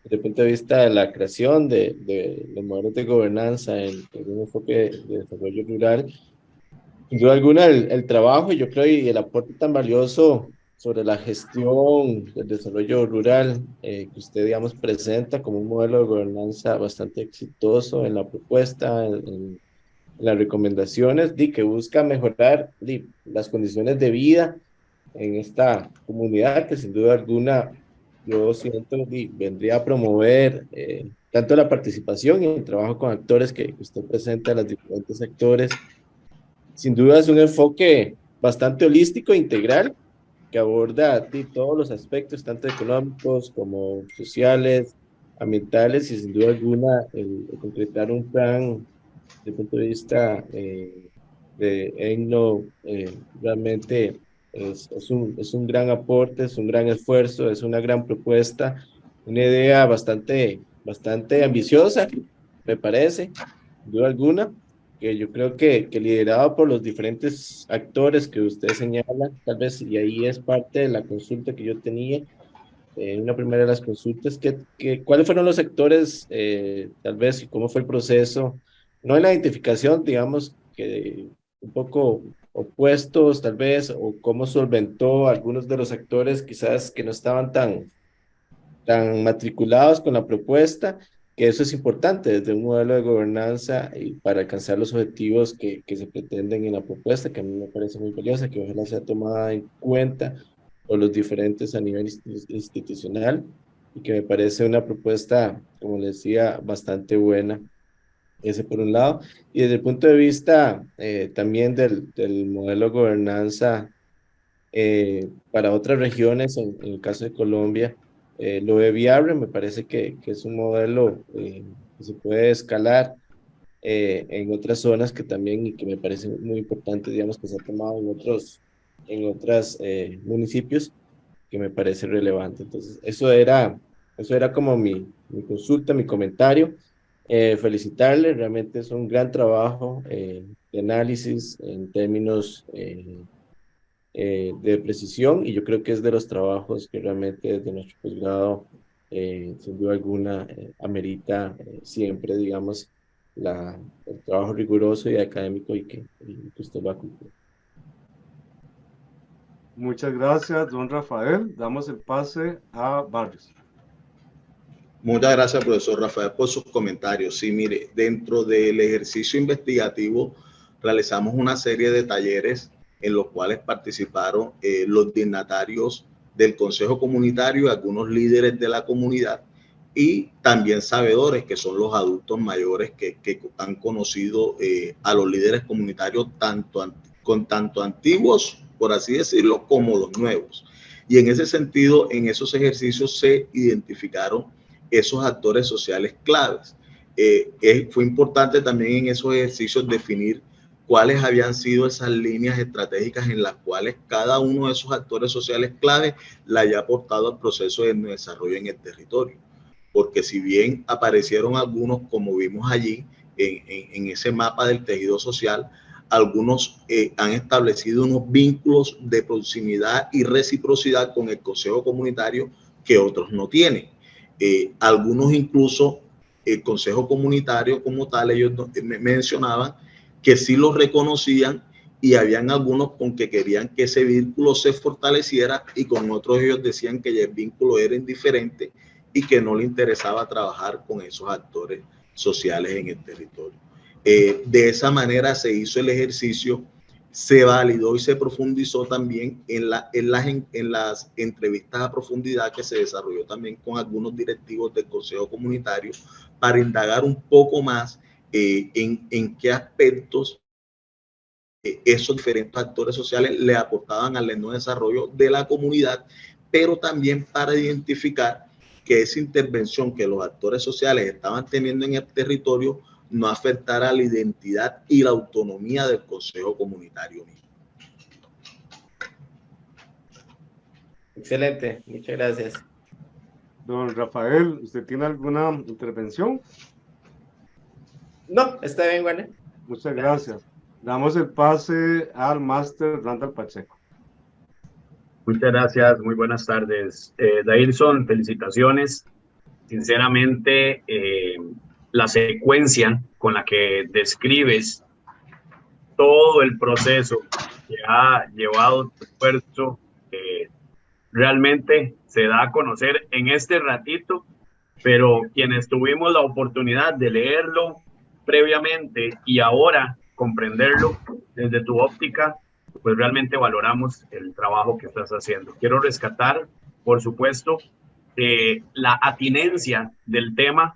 desde el punto de vista de la creación de los modelos de gobernanza en un enfoque de desarrollo rural. Sin duda alguna, el trabajo, yo creo, y el aporte tan valioso sobre la gestión del desarrollo rural que usted, digamos, presenta como un modelo de gobernanza bastante exitoso en la propuesta, en las recomendaciones, que busca mejorar las condiciones de vida en esta comunidad que sin duda alguna yo siento vendría a promover tanto la participación y el trabajo con actores que usted presenta a los diferentes sectores. Sin duda es un enfoque bastante holístico e integral que aborda todos los aspectos, tanto económicos como sociales, ambientales, y sin duda alguna el concretar un plan desde el punto de vista de EGNO realmente es un gran aporte, es un gran esfuerzo, es una gran propuesta, una idea bastante ambiciosa, me parece, sin duda alguna, que yo creo que liderado por los diferentes actores que usted señala, tal vez, y ahí es parte de la consulta que yo tenía, una primera de las consultas, ¿cuáles fueron los sectores, tal vez, y cómo fue el proceso? No en la identificación, digamos, que un poco opuestos, tal vez, o cómo solventó algunos de los sectores quizás que no estaban tan matriculados con la propuesta, que eso es importante desde un modelo de gobernanza y para alcanzar los objetivos que se pretenden en la propuesta, que a mí me parece muy valiosa, que ojalá sea tomada en cuenta por los diferentes a nivel institucional y que me parece una propuesta, como les decía, bastante buena. Ese por un lado. Y desde el punto de vista también del modelo de gobernanza para otras regiones, en el caso de Colombia, lo ve viable, me parece que es un modelo que se puede escalar en otras zonas que también, y que me parece muy importante, digamos, que se ha tomado en otros municipios, que me parece relevante. Entonces, eso era como mi consulta, mi comentario. Felicitarle, realmente es un gran trabajo de análisis en términos de precisión, y yo creo que es de los trabajos que realmente desde nuestro posgrado, sin duda alguna, amerita siempre, digamos, el trabajo riguroso y académico y que usted va a cumplir. Muchas gracias, don Rafael. Damos el pase a Barrios. Muchas gracias, profesor Rafael, por sus comentarios. Sí, mire, dentro del ejercicio investigativo realizamos una serie de talleres en los cuales participaron los dignatarios del Consejo Comunitario, algunos líderes de la comunidad y también sabedores, que son los adultos mayores que han conocido a los líderes comunitarios tanto antiguos, por así decirlo, como los nuevos. Y en ese sentido, en esos ejercicios se identificaron esos actores sociales claves. Fue importante también en esos ejercicios definir cuáles habían sido esas líneas estratégicas en las cuales cada uno de esos actores sociales claves le haya aportado al proceso de desarrollo en el territorio. Porque si bien aparecieron algunos, como vimos allí, en ese mapa del tejido social, algunos han establecido unos vínculos de proximidad y reciprocidad con el Consejo Comunitario que otros no tienen. Algunos incluso el Consejo Comunitario como tal, ellos me mencionaban que sí los reconocían y habían algunos con que querían que ese vínculo se fortaleciera y con otros ellos decían que el vínculo era indiferente y que no le interesaba trabajar con esos actores sociales en el territorio. De esa manera se hizo el ejercicio, se validó y se profundizó también en las entrevistas a profundidad que se desarrolló también con algunos directivos del Consejo Comunitario para indagar un poco más en qué aspectos esos diferentes actores sociales le aportaban al lento desarrollo de la comunidad, pero también para identificar que esa intervención que los actores sociales estaban teniendo en el territorio no afectara la identidad y la autonomía del Consejo Comunitario mismo. Excelente, muchas gracias. Don Rafael, ¿usted tiene alguna intervención? No, está bien, bueno. Muchas gracias. Damos el pase al máster Randall Pacheco. Muchas gracias, muy buenas tardes. Dailson, felicitaciones. Sinceramente, la secuencia con la que describes todo el proceso que ha llevado tu esfuerzo realmente se da a conocer en este ratito, pero quienes tuvimos la oportunidad de leerlo previamente y ahora comprenderlo desde tu óptica, pues realmente valoramos el trabajo que estás haciendo. Quiero rescatar, por supuesto, la atinencia del tema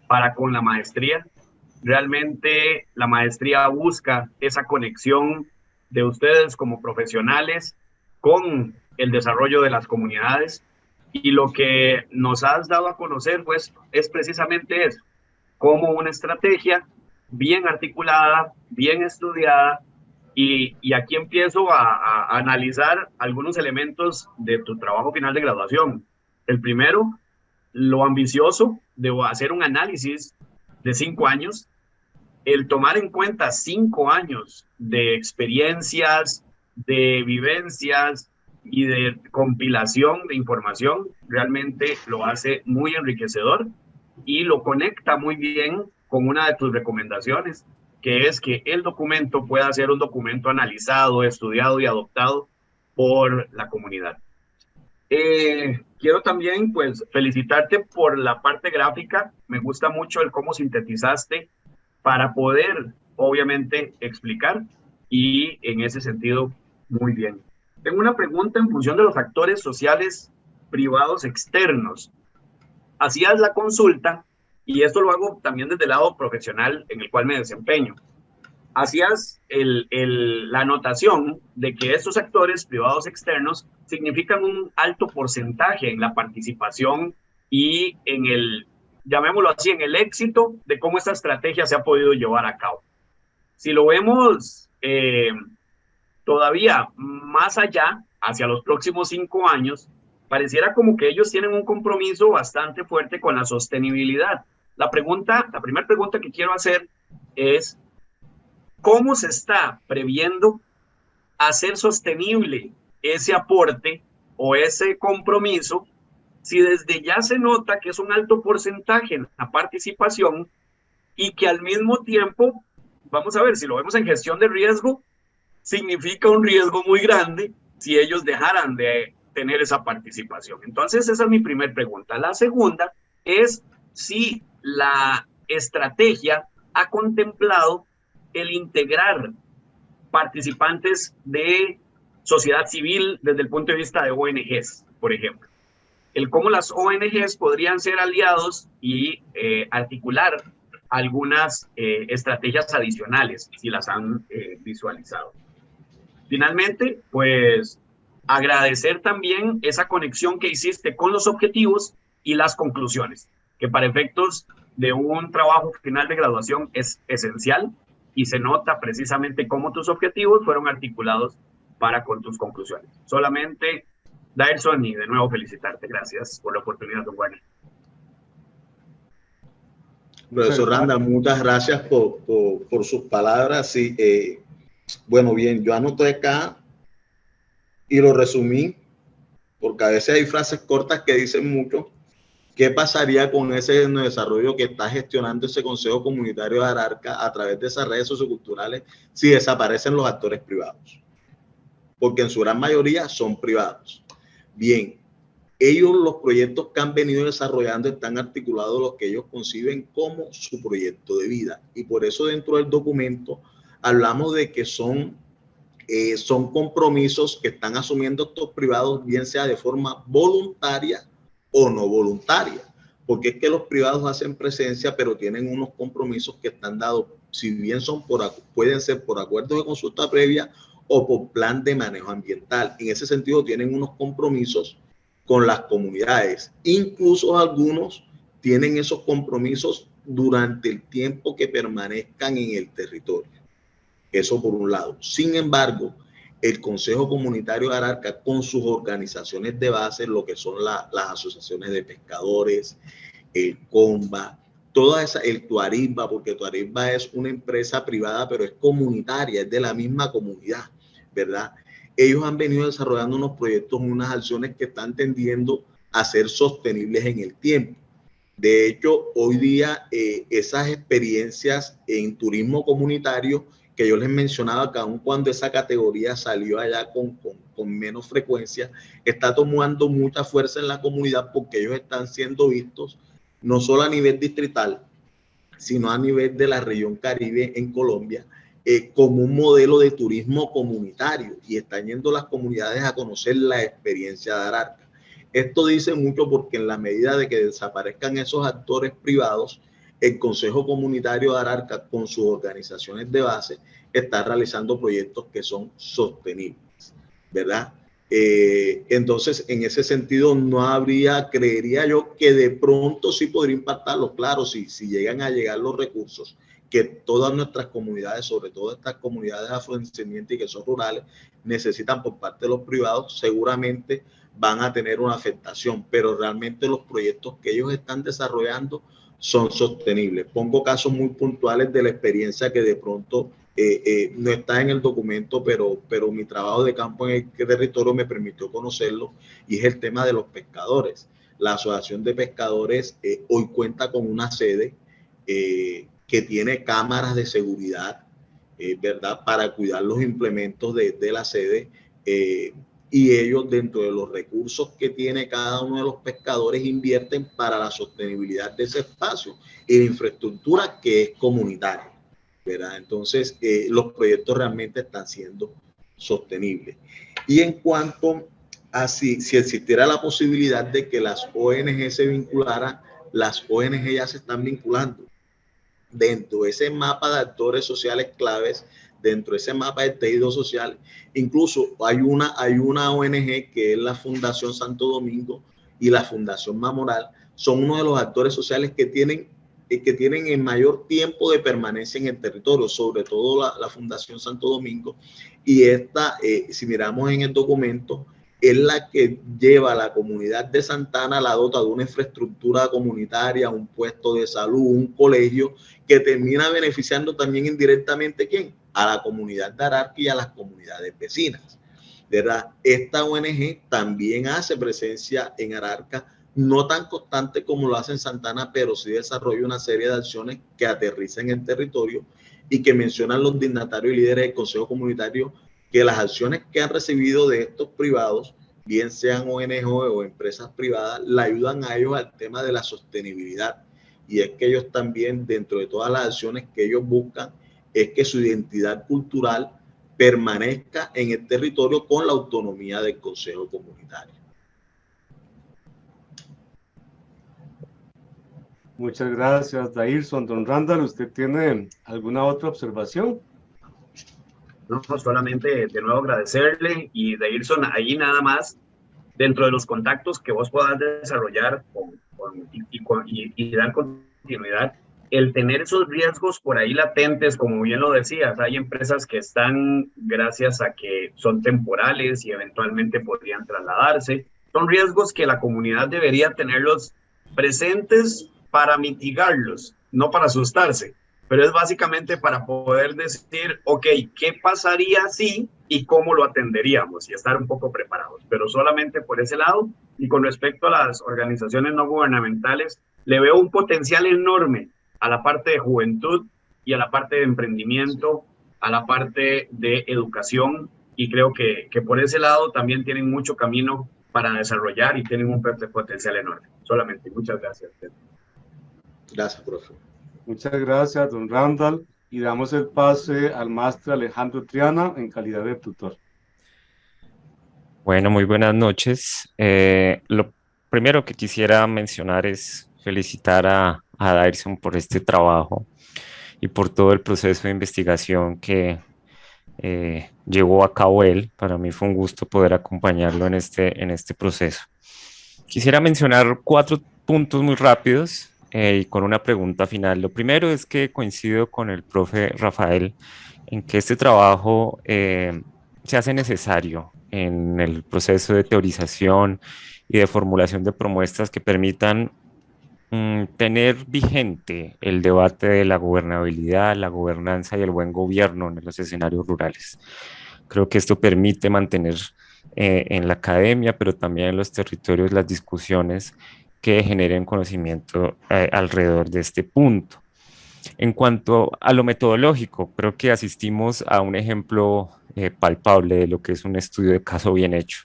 para con la maestría. Realmente la maestría busca esa conexión de ustedes como profesionales con el desarrollo de las comunidades, y lo que nos has dado a conocer pues es precisamente eso, como una estrategia bien articulada, bien estudiada, y aquí empiezo a analizar algunos elementos de tu trabajo final de graduación. El primero, lo ambicioso de hacer un análisis de 5 años, el tomar en cuenta 5 años de experiencias, de vivencias y de compilación de información, realmente lo hace muy enriquecedor y lo conecta muy bien con una de tus recomendaciones, que es que el documento pueda ser un documento analizado, estudiado y adoptado por la comunidad. Quiero también pues felicitarte por la parte gráfica. Me gusta mucho el cómo sintetizaste para poder obviamente explicar, y en ese sentido muy bien. Tengo una pregunta en función de los actores sociales privados externos. Hacías la consulta, y esto lo hago también desde el lado profesional en el cual me desempeño. Hacías la anotación de que estos actores privados externos significan un alto porcentaje en la participación y en el, llamémoslo así, en el éxito de cómo esta estrategia se ha podido llevar a cabo. Si lo vemos todavía más allá, hacia los próximos 5 años, pareciera como que ellos tienen un compromiso bastante fuerte con la sostenibilidad. La primera pregunta que quiero hacer es, ¿cómo se está previendo hacer sostenible ese aporte o ese compromiso si desde ya se nota que es un alto porcentaje en la participación y que al mismo tiempo, vamos a ver, si lo vemos en gestión de riesgo, significa un riesgo muy grande si ellos dejaran de tener esa participación? Entonces, esa es mi primera pregunta. La segunda es si la estrategia ha contemplado el integrar participantes de sociedad civil desde el punto de vista de ONGs, por ejemplo. El cómo las ONGs podrían ser aliados y articular algunas estrategias adicionales, si las han visualizado. Finalmente, pues agradecer también esa conexión que hiciste con los objetivos y las conclusiones, que para efectos de un trabajo final de graduación es esencial, y se nota precisamente cómo tus objetivos fueron articulados para con tus conclusiones. Solamente, Dairson, y de nuevo felicitarte. Gracias por la oportunidad, don Warner. Profesor Randa, muchas gracias por sus palabras. Sí, bueno, bien, yo anoté acá y lo resumí, porque a veces hay frases cortas que dicen mucho. ¿Qué pasaría con ese desarrollo que está gestionando ese Consejo Comunitario de Ararca a través de esas redes socioculturales si desaparecen los actores privados? Porque en su gran mayoría son privados. Bien, ellos, los proyectos que han venido desarrollando, están articulados los que ellos conciben como su proyecto de vida. Y por eso dentro del documento hablamos de que son compromisos que están asumiendo estos privados, bien sea de forma voluntaria o no voluntaria, porque es que los privados hacen presencia, pero tienen unos compromisos que están dados, si bien pueden ser por acuerdos de consulta previa o por plan de manejo ambiental. En ese sentido tienen unos compromisos con las comunidades. Incluso algunos tienen esos compromisos durante el tiempo que permanezcan en el territorio. Eso por un lado. Sin embargo, el Consejo Comunitario de Ararca, con sus organizaciones de base, lo que son las asociaciones de pescadores, el COMBA, el Tuarisba, porque Tuarisba es una empresa privada, pero es comunitaria, es de la misma comunidad, ¿verdad? Ellos han venido desarrollando unos proyectos, unas acciones que están tendiendo a ser sostenibles en el tiempo. De hecho, hoy día esas experiencias en turismo comunitario que yo les mencionaba, que aun cuando esa categoría salió allá con menos frecuencia, está tomando mucha fuerza en la comunidad porque ellos están siendo vistos no solo a nivel distrital, sino a nivel de la región Caribe en Colombia, como un modelo de turismo comunitario, y están yendo las comunidades a conocer la experiencia de Ararca. Esto dice mucho porque en la medida de que desaparezcan esos actores privados, el Consejo Comunitario de Ararca, con sus organizaciones de base, está realizando proyectos que son sostenibles, ¿verdad? Entonces, en ese sentido, no habría, creería yo, que de pronto sí podría impactarlo. Claro, si llegan a llegar los recursos que todas nuestras comunidades, sobre todo estas comunidades afrodescendientes y que son rurales, necesitan por parte de los privados, seguramente van a tener una afectación, pero realmente los proyectos que ellos están desarrollando son sostenibles. Pongo casos muy puntuales de la experiencia que de pronto no está en el documento, pero mi trabajo de campo en el territorio me permitió conocerlo, y es el tema de los pescadores. La Asociación de Pescadores hoy cuenta con una sede que tiene cámaras de seguridad, ¿verdad?, para cuidar los implementos de la sede, y ellos, dentro de los recursos que tiene cada uno de los pescadores, invierten para la sostenibilidad de ese espacio y la infraestructura que es comunitaria, ¿verdad? Entonces, los proyectos realmente están siendo sostenibles. Y en cuanto a si existiera la posibilidad de que las ONG se vincularan, las ONG ya se están vinculando dentro de ese mapa de actores sociales claves, dentro de ese mapa de tejido social. Incluso hay una ONG que es la Fundación Santo Domingo y la Fundación Mamoral, son uno de los actores sociales que tienen el mayor tiempo de permanencia en el territorio, sobre todo la Fundación Santo Domingo, y esta, si miramos en el documento, es la que lleva a la comunidad de Santana, la dota de una infraestructura comunitaria, un puesto de salud, un colegio, que termina beneficiando también indirectamente, ¿quién?, a la comunidad de Ararca y a las comunidades vecinas, ¿verdad? Esta ONG también hace presencia en Ararca, no tan constante como lo hace en Santana, pero sí desarrolla una serie de acciones que aterrizan en el territorio y que mencionan los dignatarios y líderes del Consejo Comunitario, que las acciones que han recibido de estos privados, bien sean ONG o empresas privadas, la ayudan a ellos al tema de la sostenibilidad. Y es que ellos también, dentro de todas las acciones que ellos buscan, es que su identidad cultural permanezca en el territorio con la autonomía del Consejo Comunitario. Muchas gracias, Dairson. Don Randall, ¿usted tiene alguna otra observación? No, solamente de nuevo agradecerle, y Dairson, ahí nada más, dentro de los contactos que vos puedas desarrollar y dar continuidad, el tener esos riesgos por ahí latentes, como bien lo decías, hay empresas que están, gracias a que son temporales y eventualmente podrían trasladarse, son riesgos que la comunidad debería tenerlos presentes para mitigarlos, no para asustarse, pero es básicamente para poder decir, ok, ¿qué pasaría si y cómo lo atenderíamos? Y estar un poco preparados, pero solamente por ese lado. Y con respecto a las organizaciones no gubernamentales, le veo un potencial enorme a la parte de juventud y a la parte de emprendimiento, a la parte de educación, y creo que por ese lado también tienen mucho camino para desarrollar y tienen un potencial enorme. Solamente, muchas gracias. Gracias, profe. Muchas gracias, don Randall, y damos el pase al máster Alejandro Triana en calidad de tutor. Bueno, muy buenas noches. Lo primero que quisiera mencionar es felicitar a Dairson por este trabajo y por todo el proceso de investigación que llevó a cabo él. Para mí fue un gusto poder acompañarlo en este proceso. Quisiera mencionar 4 puntos muy rápidos y con una pregunta final. Lo primero es que coincido con el profe Rafael en que este trabajo se hace necesario en el proceso de teorización y de formulación de propuestas que permitan tener vigente el debate de la gobernabilidad, la gobernanza y el buen gobierno en los escenarios rurales. Creo que esto permite mantener en la academia, pero también en los territorios, las discusiones que generen conocimiento alrededor de este punto. En cuanto a lo metodológico, creo que asistimos a un ejemplo palpable de lo que es un estudio de caso bien hecho.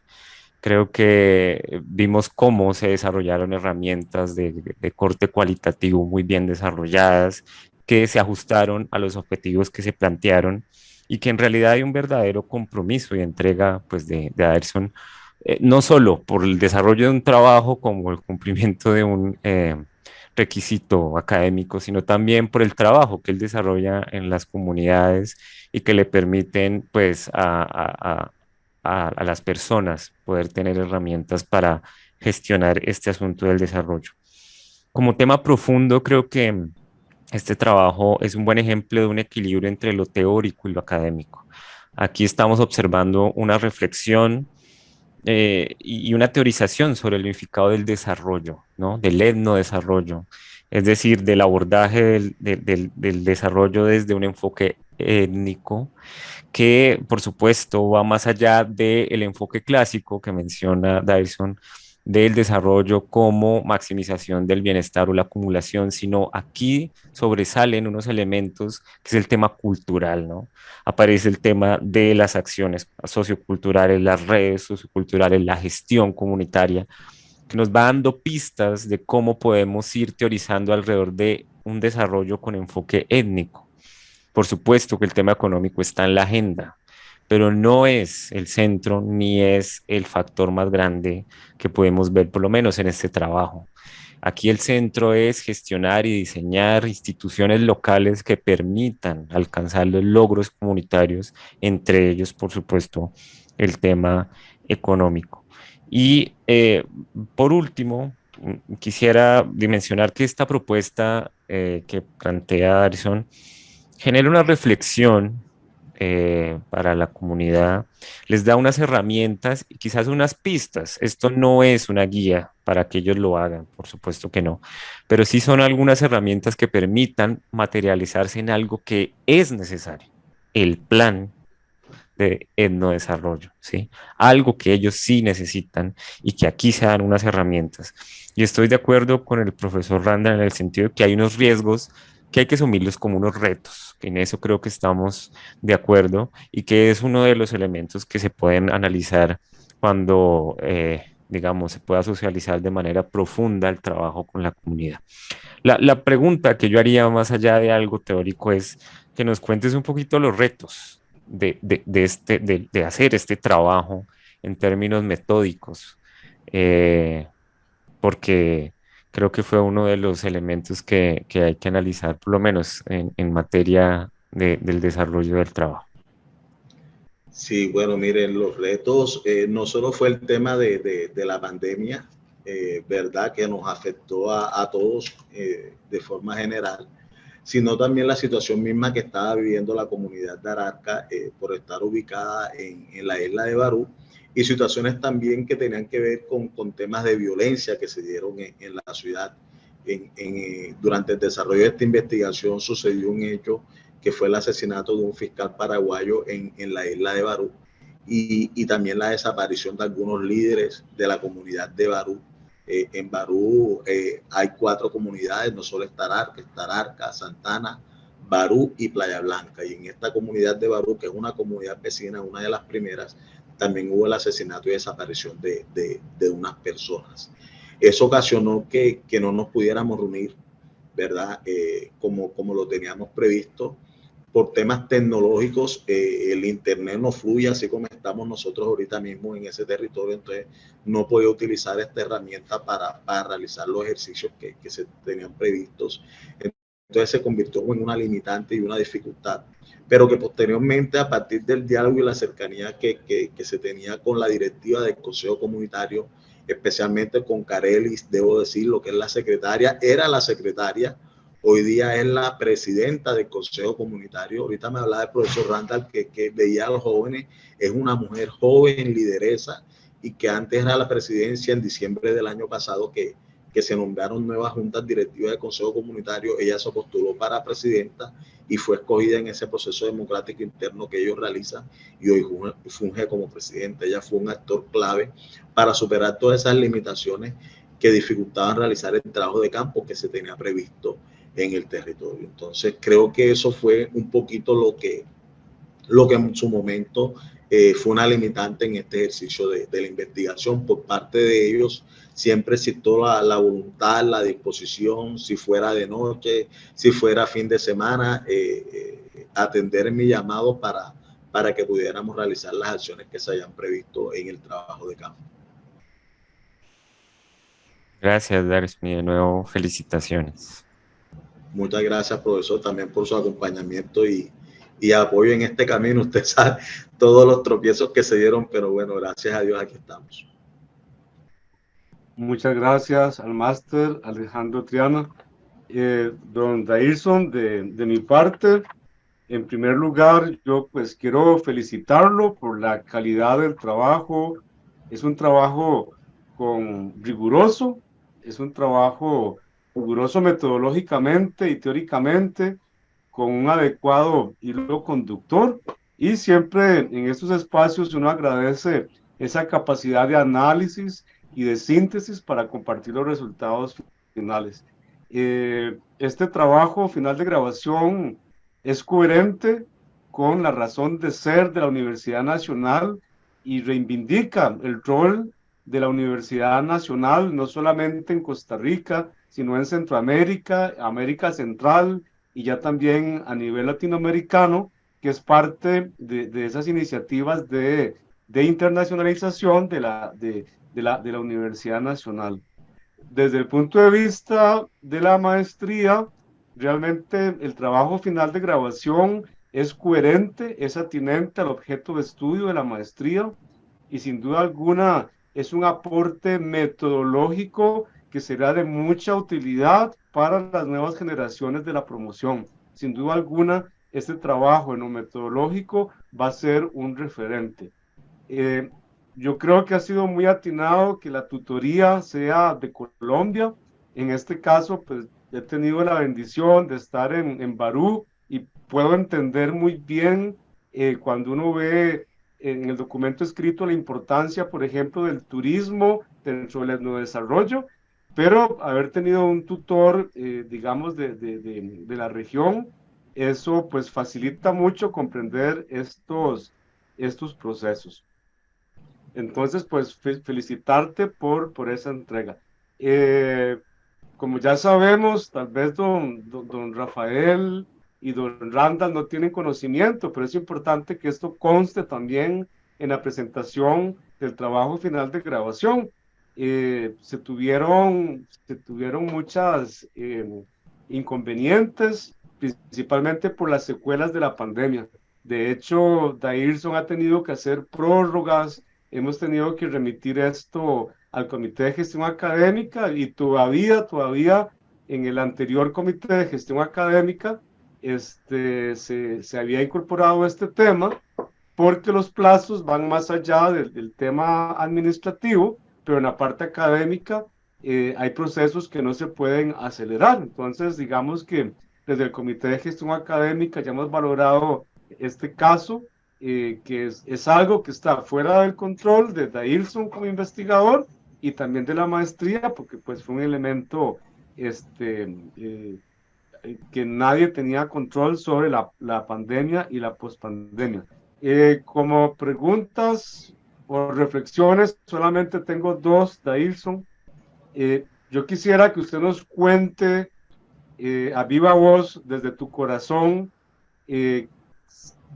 Creo que vimos cómo se desarrollaron herramientas de corte cualitativo muy bien desarrolladas, que se ajustaron a los objetivos que se plantearon y que en realidad hay un verdadero compromiso y entrega pues, de Aderson, no solo por el desarrollo de un trabajo como el cumplimiento de un requisito académico, sino también por el trabajo que él desarrolla en las comunidades y que le permiten pues a las personas poder tener herramientas para gestionar este asunto del desarrollo. Como tema profundo, creo que este trabajo es un buen ejemplo de un equilibrio entre lo teórico y lo académico. Aquí estamos observando una reflexión y una teorización sobre el significado del desarrollo, ¿no? Del etnodesarrollo, es decir, del abordaje del desarrollo desde un enfoque étnico que por supuesto va más allá del enfoque clásico que menciona Dyson del desarrollo como maximización del bienestar o la acumulación, sino aquí sobresalen unos elementos que es el tema cultural, ¿no? Aparece el tema de las acciones socioculturales, las redes socioculturales, la gestión comunitaria, que nos va dando pistas de cómo podemos ir teorizando alrededor de un desarrollo con enfoque étnico. Por supuesto que el tema económico está en la agenda, pero no es el centro ni es el factor más grande que podemos ver, por lo menos en este trabajo. Aquí el centro es gestionar y diseñar instituciones locales que permitan alcanzar los logros comunitarios, entre ellos, por supuesto, el tema económico. Y por último, quisiera dimensionar que esta propuesta que plantea Harrison genera una reflexión para la comunidad, les da unas herramientas y quizás unas pistas. Esto no es una guía para que ellos lo hagan, por supuesto que no, pero sí son algunas herramientas que permitan materializarse en algo que es necesario, el plan de etnodesarrollo, ¿sí? Algo que ellos sí necesitan y que aquí se dan unas herramientas. Y estoy de acuerdo con el profesor Randall en el sentido de que hay unos riesgos que hay que asumirlos como unos retos. En eso creo que estamos de acuerdo y que es uno de los elementos que se pueden analizar cuando, digamos, se pueda socializar de manera profunda el trabajo con la comunidad. La pregunta que yo haría más allá de algo teórico es que nos cuentes un poquito los retos de hacer este trabajo en términos metódicos, porque creo que fue uno de los elementos que hay que analizar, por lo menos en materia del desarrollo del trabajo. Sí, bueno, miren, los retos no solo fue el tema de la pandemia, ¿verdad? Que nos afectó a todos de forma general, sino también la situación misma que estaba viviendo la comunidad de Ararca por estar ubicada en la isla de Barú, y situaciones también que tenían que ver con temas de violencia que se dieron en la ciudad. Durante el desarrollo de esta investigación sucedió un hecho que fue el asesinato de un fiscal paraguayo en la isla de Barú, y también la desaparición de algunos líderes de la comunidad de Barú. En Barú hay 4 comunidades, no solo está Ararca, Santana, Barú y Playa Blanca. Y en esta comunidad de Barú, que es una comunidad vecina, una de las primeras, también hubo el asesinato y desaparición de unas personas. Eso ocasionó que no nos pudiéramos reunir, ¿verdad? Como lo teníamos previsto. Por temas tecnológicos, el internet no fluye así como estamos nosotros ahorita mismo en ese territorio, entonces no podía utilizar esta herramienta para realizar los ejercicios que se tenían previstos. Entonces se convirtió en una limitante y una dificultad, pero que posteriormente, a partir del diálogo y la cercanía que se tenía con la directiva del Consejo Comunitario, especialmente con Carelis, debo decir lo que es la secretaria, era la secretaria, hoy día es la presidenta del Consejo Comunitario. Ahorita me hablaba el profesor Randall que veía a los jóvenes, es una mujer joven, lideresa, y que antes era la presidencia en diciembre del año pasado que se nombraron nuevas juntas directivas del Consejo Comunitario. Ella se postuló para presidenta y fue escogida en ese proceso democrático interno que ellos realizan, y hoy funge como presidenta. Ella fue un actor clave para superar todas esas limitaciones que dificultaban realizar el trabajo de campo que se tenía previsto en el territorio. Entonces creo que eso fue un poquito lo que en su momento fue una limitante en este ejercicio de la investigación por parte de ellos. Siempre existió la voluntad, la disposición, si fuera de noche, si fuera fin de semana, atender mi llamado para que pudiéramos realizar las acciones que se hayan previsto en el trabajo de campo. Gracias, Darcy. De nuevo, felicitaciones. Muchas gracias, profesor, también por su acompañamiento y apoyo en este camino. Usted sabe todos los tropiezos que se dieron, pero bueno, gracias a Dios aquí estamos. Muchas gracias al máster Alejandro Triana. Don Dairson, de mi parte, en primer lugar, yo pues quiero felicitarlo por la calidad del trabajo. Es un trabajo riguroso, es un trabajo riguroso metodológicamente y teóricamente, con un adecuado hilo conductor, y siempre en estos espacios uno agradece esa capacidad de análisis y de síntesis para compartir los resultados finales. Este trabajo final de grabación es coherente con la razón de ser de la Universidad Nacional y reivindica el rol de la Universidad Nacional, no solamente en Costa Rica, sino en Centroamérica, América Central y ya también a nivel latinoamericano, que es parte de esas iniciativas de internacionalización de la Universidad Nacional. Desde el punto de vista de la maestría, realmente el trabajo final de grabación es coherente, es atinente al objeto de estudio de la maestría y sin duda alguna es un aporte metodológico que será de mucha utilidad para las nuevas generaciones de la promoción. Sin duda alguna, este trabajo en lo metodológico va a ser un referente. Yo creo que ha sido muy atinado que la tutoría sea de Colombia. En este caso, pues he tenido la bendición de estar en Barú y puedo entender muy bien cuando uno ve en el documento escrito la importancia, por ejemplo, del turismo dentro del etnodesarrollo, pero haber tenido un tutor, digamos, de la región, eso pues facilita mucho comprender estos procesos. Entonces, pues felicitarte por esa entrega. Como ya sabemos, tal vez don Rafael y don Randall no tienen conocimiento, pero es importante que esto conste también en la presentación del trabajo final de grabación. Se tuvieron muchas inconvenientes, principalmente por las secuelas de la pandemia. De hecho, Dairson ha tenido que hacer prórrogas, hemos tenido que remitir esto al Comité de Gestión Académica y todavía en el anterior Comité de Gestión Académica se había incorporado este tema porque los plazos van más allá del tema administrativo, pero en la parte académica hay procesos que no se pueden acelerar. Entonces, digamos que desde el Comité de Gestión Académica ya hemos valorado este caso, que es algo que está fuera del control de Dairson como investigador y también de la maestría, porque pues fue un elemento que nadie tenía control sobre la pandemia y la pospandemia. Como preguntas o reflexiones, solamente tengo dos, Dairson. Yo quisiera que usted nos cuente a viva voz, desde tu corazón,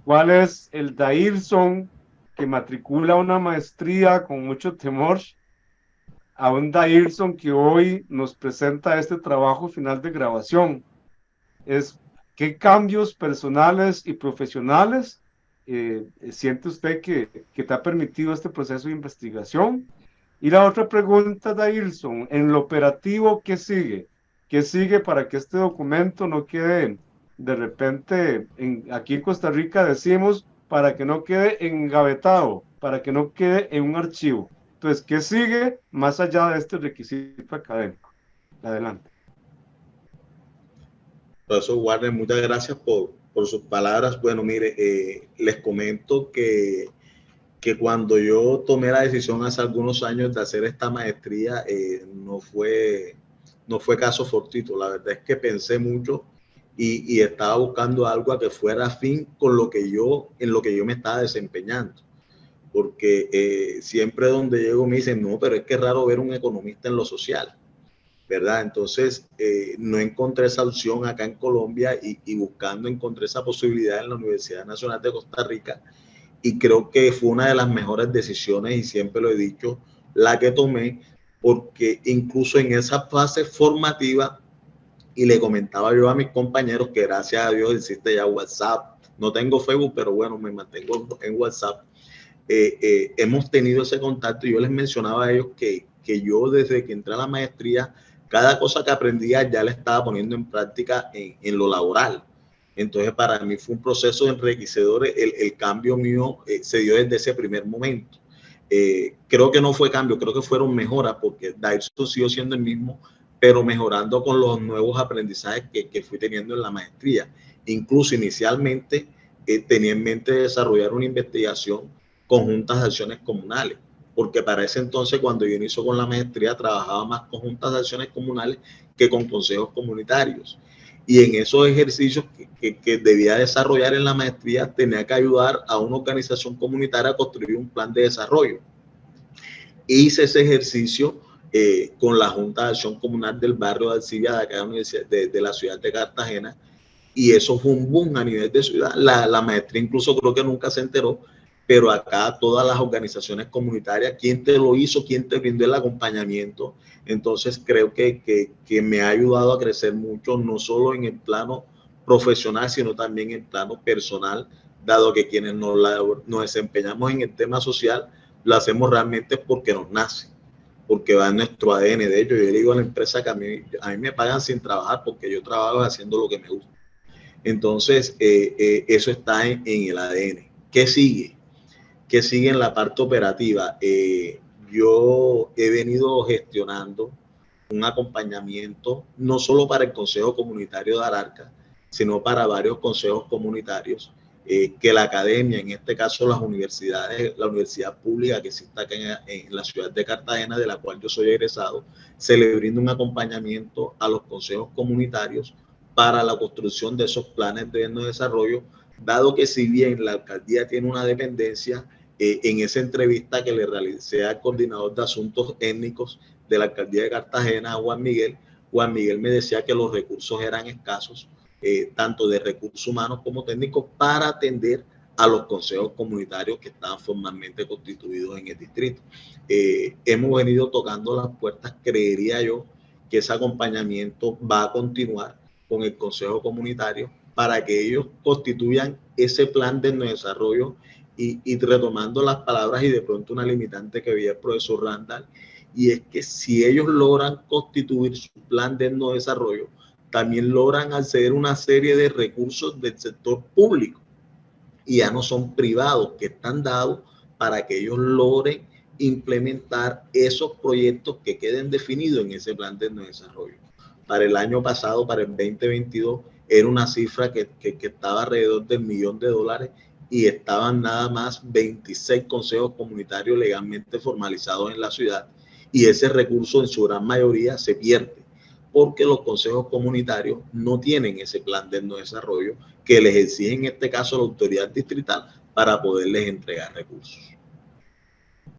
cuál es el Dairson que matricula una maestría con mucho temor a un Dairson que hoy nos presenta este trabajo final de grabación. ¿Qué cambios personales y profesionales siente usted que te ha permitido este proceso de investigación? Y la otra pregunta, Dairson, en lo operativo, ¿qué sigue? ¿Qué sigue para que este documento no quede de repente, aquí en Costa Rica decimos, para que no quede engavetado, para que no quede en un archivo? Entonces, ¿qué sigue más allá de este requisito académico? Adelante. Profesor Warner, muchas gracias por sus palabras. Bueno, mire, les comento que cuando yo tomé la decisión hace algunos años de hacer esta maestría, no fue no fue caso fortuito. La verdad es que pensé mucho y estaba buscando algo a que fuera afín con lo que yo, en lo que yo me estaba desempeñando. Porque siempre donde llego me dicen, no, pero es que es raro ver un economista en lo social, ¿verdad? Entonces, no encontré esa opción acá en Colombia y buscando encontré esa posibilidad en la Universidad Nacional de Costa Rica y creo que fue una de las mejores decisiones y siempre lo he dicho, la que tomé, porque incluso en esa fase formativa, y le comentaba yo a mis compañeros que gracias a Dios existe ya WhatsApp, no tengo Facebook, pero bueno, me mantengo en WhatsApp, hemos tenido ese contacto y yo les mencionaba a ellos que yo desde que entré a la maestría, cada cosa que aprendía ya la estaba poniendo en práctica en lo laboral. Entonces para mí fue un proceso enriquecedor, el cambio mío se dio desde ese primer momento. Creo que no fue cambio, creo que fueron mejoras porque Dairson siguió siendo el mismo, pero mejorando con los nuevos aprendizajes que fui teniendo en la maestría. Incluso inicialmente tenía en mente desarrollar una investigación conjuntas de acciones comunales, porque para ese entonces cuando yo inicio con la maestría trabajaba más conjuntas de acciones comunales que con consejos comunitarios. Y en esos ejercicios que debía desarrollar en la maestría tenía que ayudar a una organización comunitaria a construir un plan de desarrollo. Hice ese ejercicio con la Junta de Acción Comunal del barrio de Alcibia de acá de la ciudad de Cartagena, y eso fue un boom a nivel de ciudad. La maestría incluso creo que nunca se enteró, pero acá todas las organizaciones comunitarias, ¿quién te lo hizo? ¿Quién te brindó el acompañamiento? Entonces creo que me ha ayudado a crecer mucho, no solo en el plano profesional, sino también en el plano personal, dado que quienes nos desempeñamos en el tema social, lo hacemos realmente porque nos nace, porque va en nuestro ADN. De hecho, yo le digo a la empresa que a mí me pagan sin trabajar porque yo trabajo haciendo lo que me gusta. Entonces, eso está en el ADN. ¿Qué sigue? ¿Qué sigue en la parte operativa? Yo he venido gestionando un acompañamiento, no solo para el Consejo Comunitario de Ararca, sino para varios consejos comunitarios, que la academia, en este caso las universidades, la universidad pública que existe acá en la ciudad de Cartagena, de la cual yo soy egresado, se le brinda un acompañamiento a los consejos comunitarios para la construcción de esos planes de desarrollo, dado que si bien la alcaldía tiene una dependencia, en esa entrevista que le realicé al coordinador de asuntos étnicos de la alcaldía de Cartagena, Juan Miguel me decía que los recursos eran escasos, tanto de recursos humanos como técnicos, para atender a los consejos comunitarios que estaban formalmente constituidos en el distrito. Hemos venido tocando las puertas, creería yo, que ese acompañamiento va a continuar con el consejo comunitario para que ellos constituyan ese plan de desarrollo y retomando las palabras y de pronto una limitante que veía el profesor Randall, y es que si ellos logran constituir su plan de desarrollo, también logran acceder a una serie de recursos del sector público y ya no son privados que están dados para que ellos logren implementar esos proyectos que queden definidos en ese plan de desarrollo. Para el año pasado, para el 2022, era una cifra que estaba alrededor del $1.000.000 y estaban nada más 26 consejos comunitarios legalmente formalizados en la ciudad, y ese recurso en su gran mayoría se pierde porque los consejos comunitarios no tienen ese plan de desarrollo que les exige en este caso la autoridad distrital para poderles entregar recursos.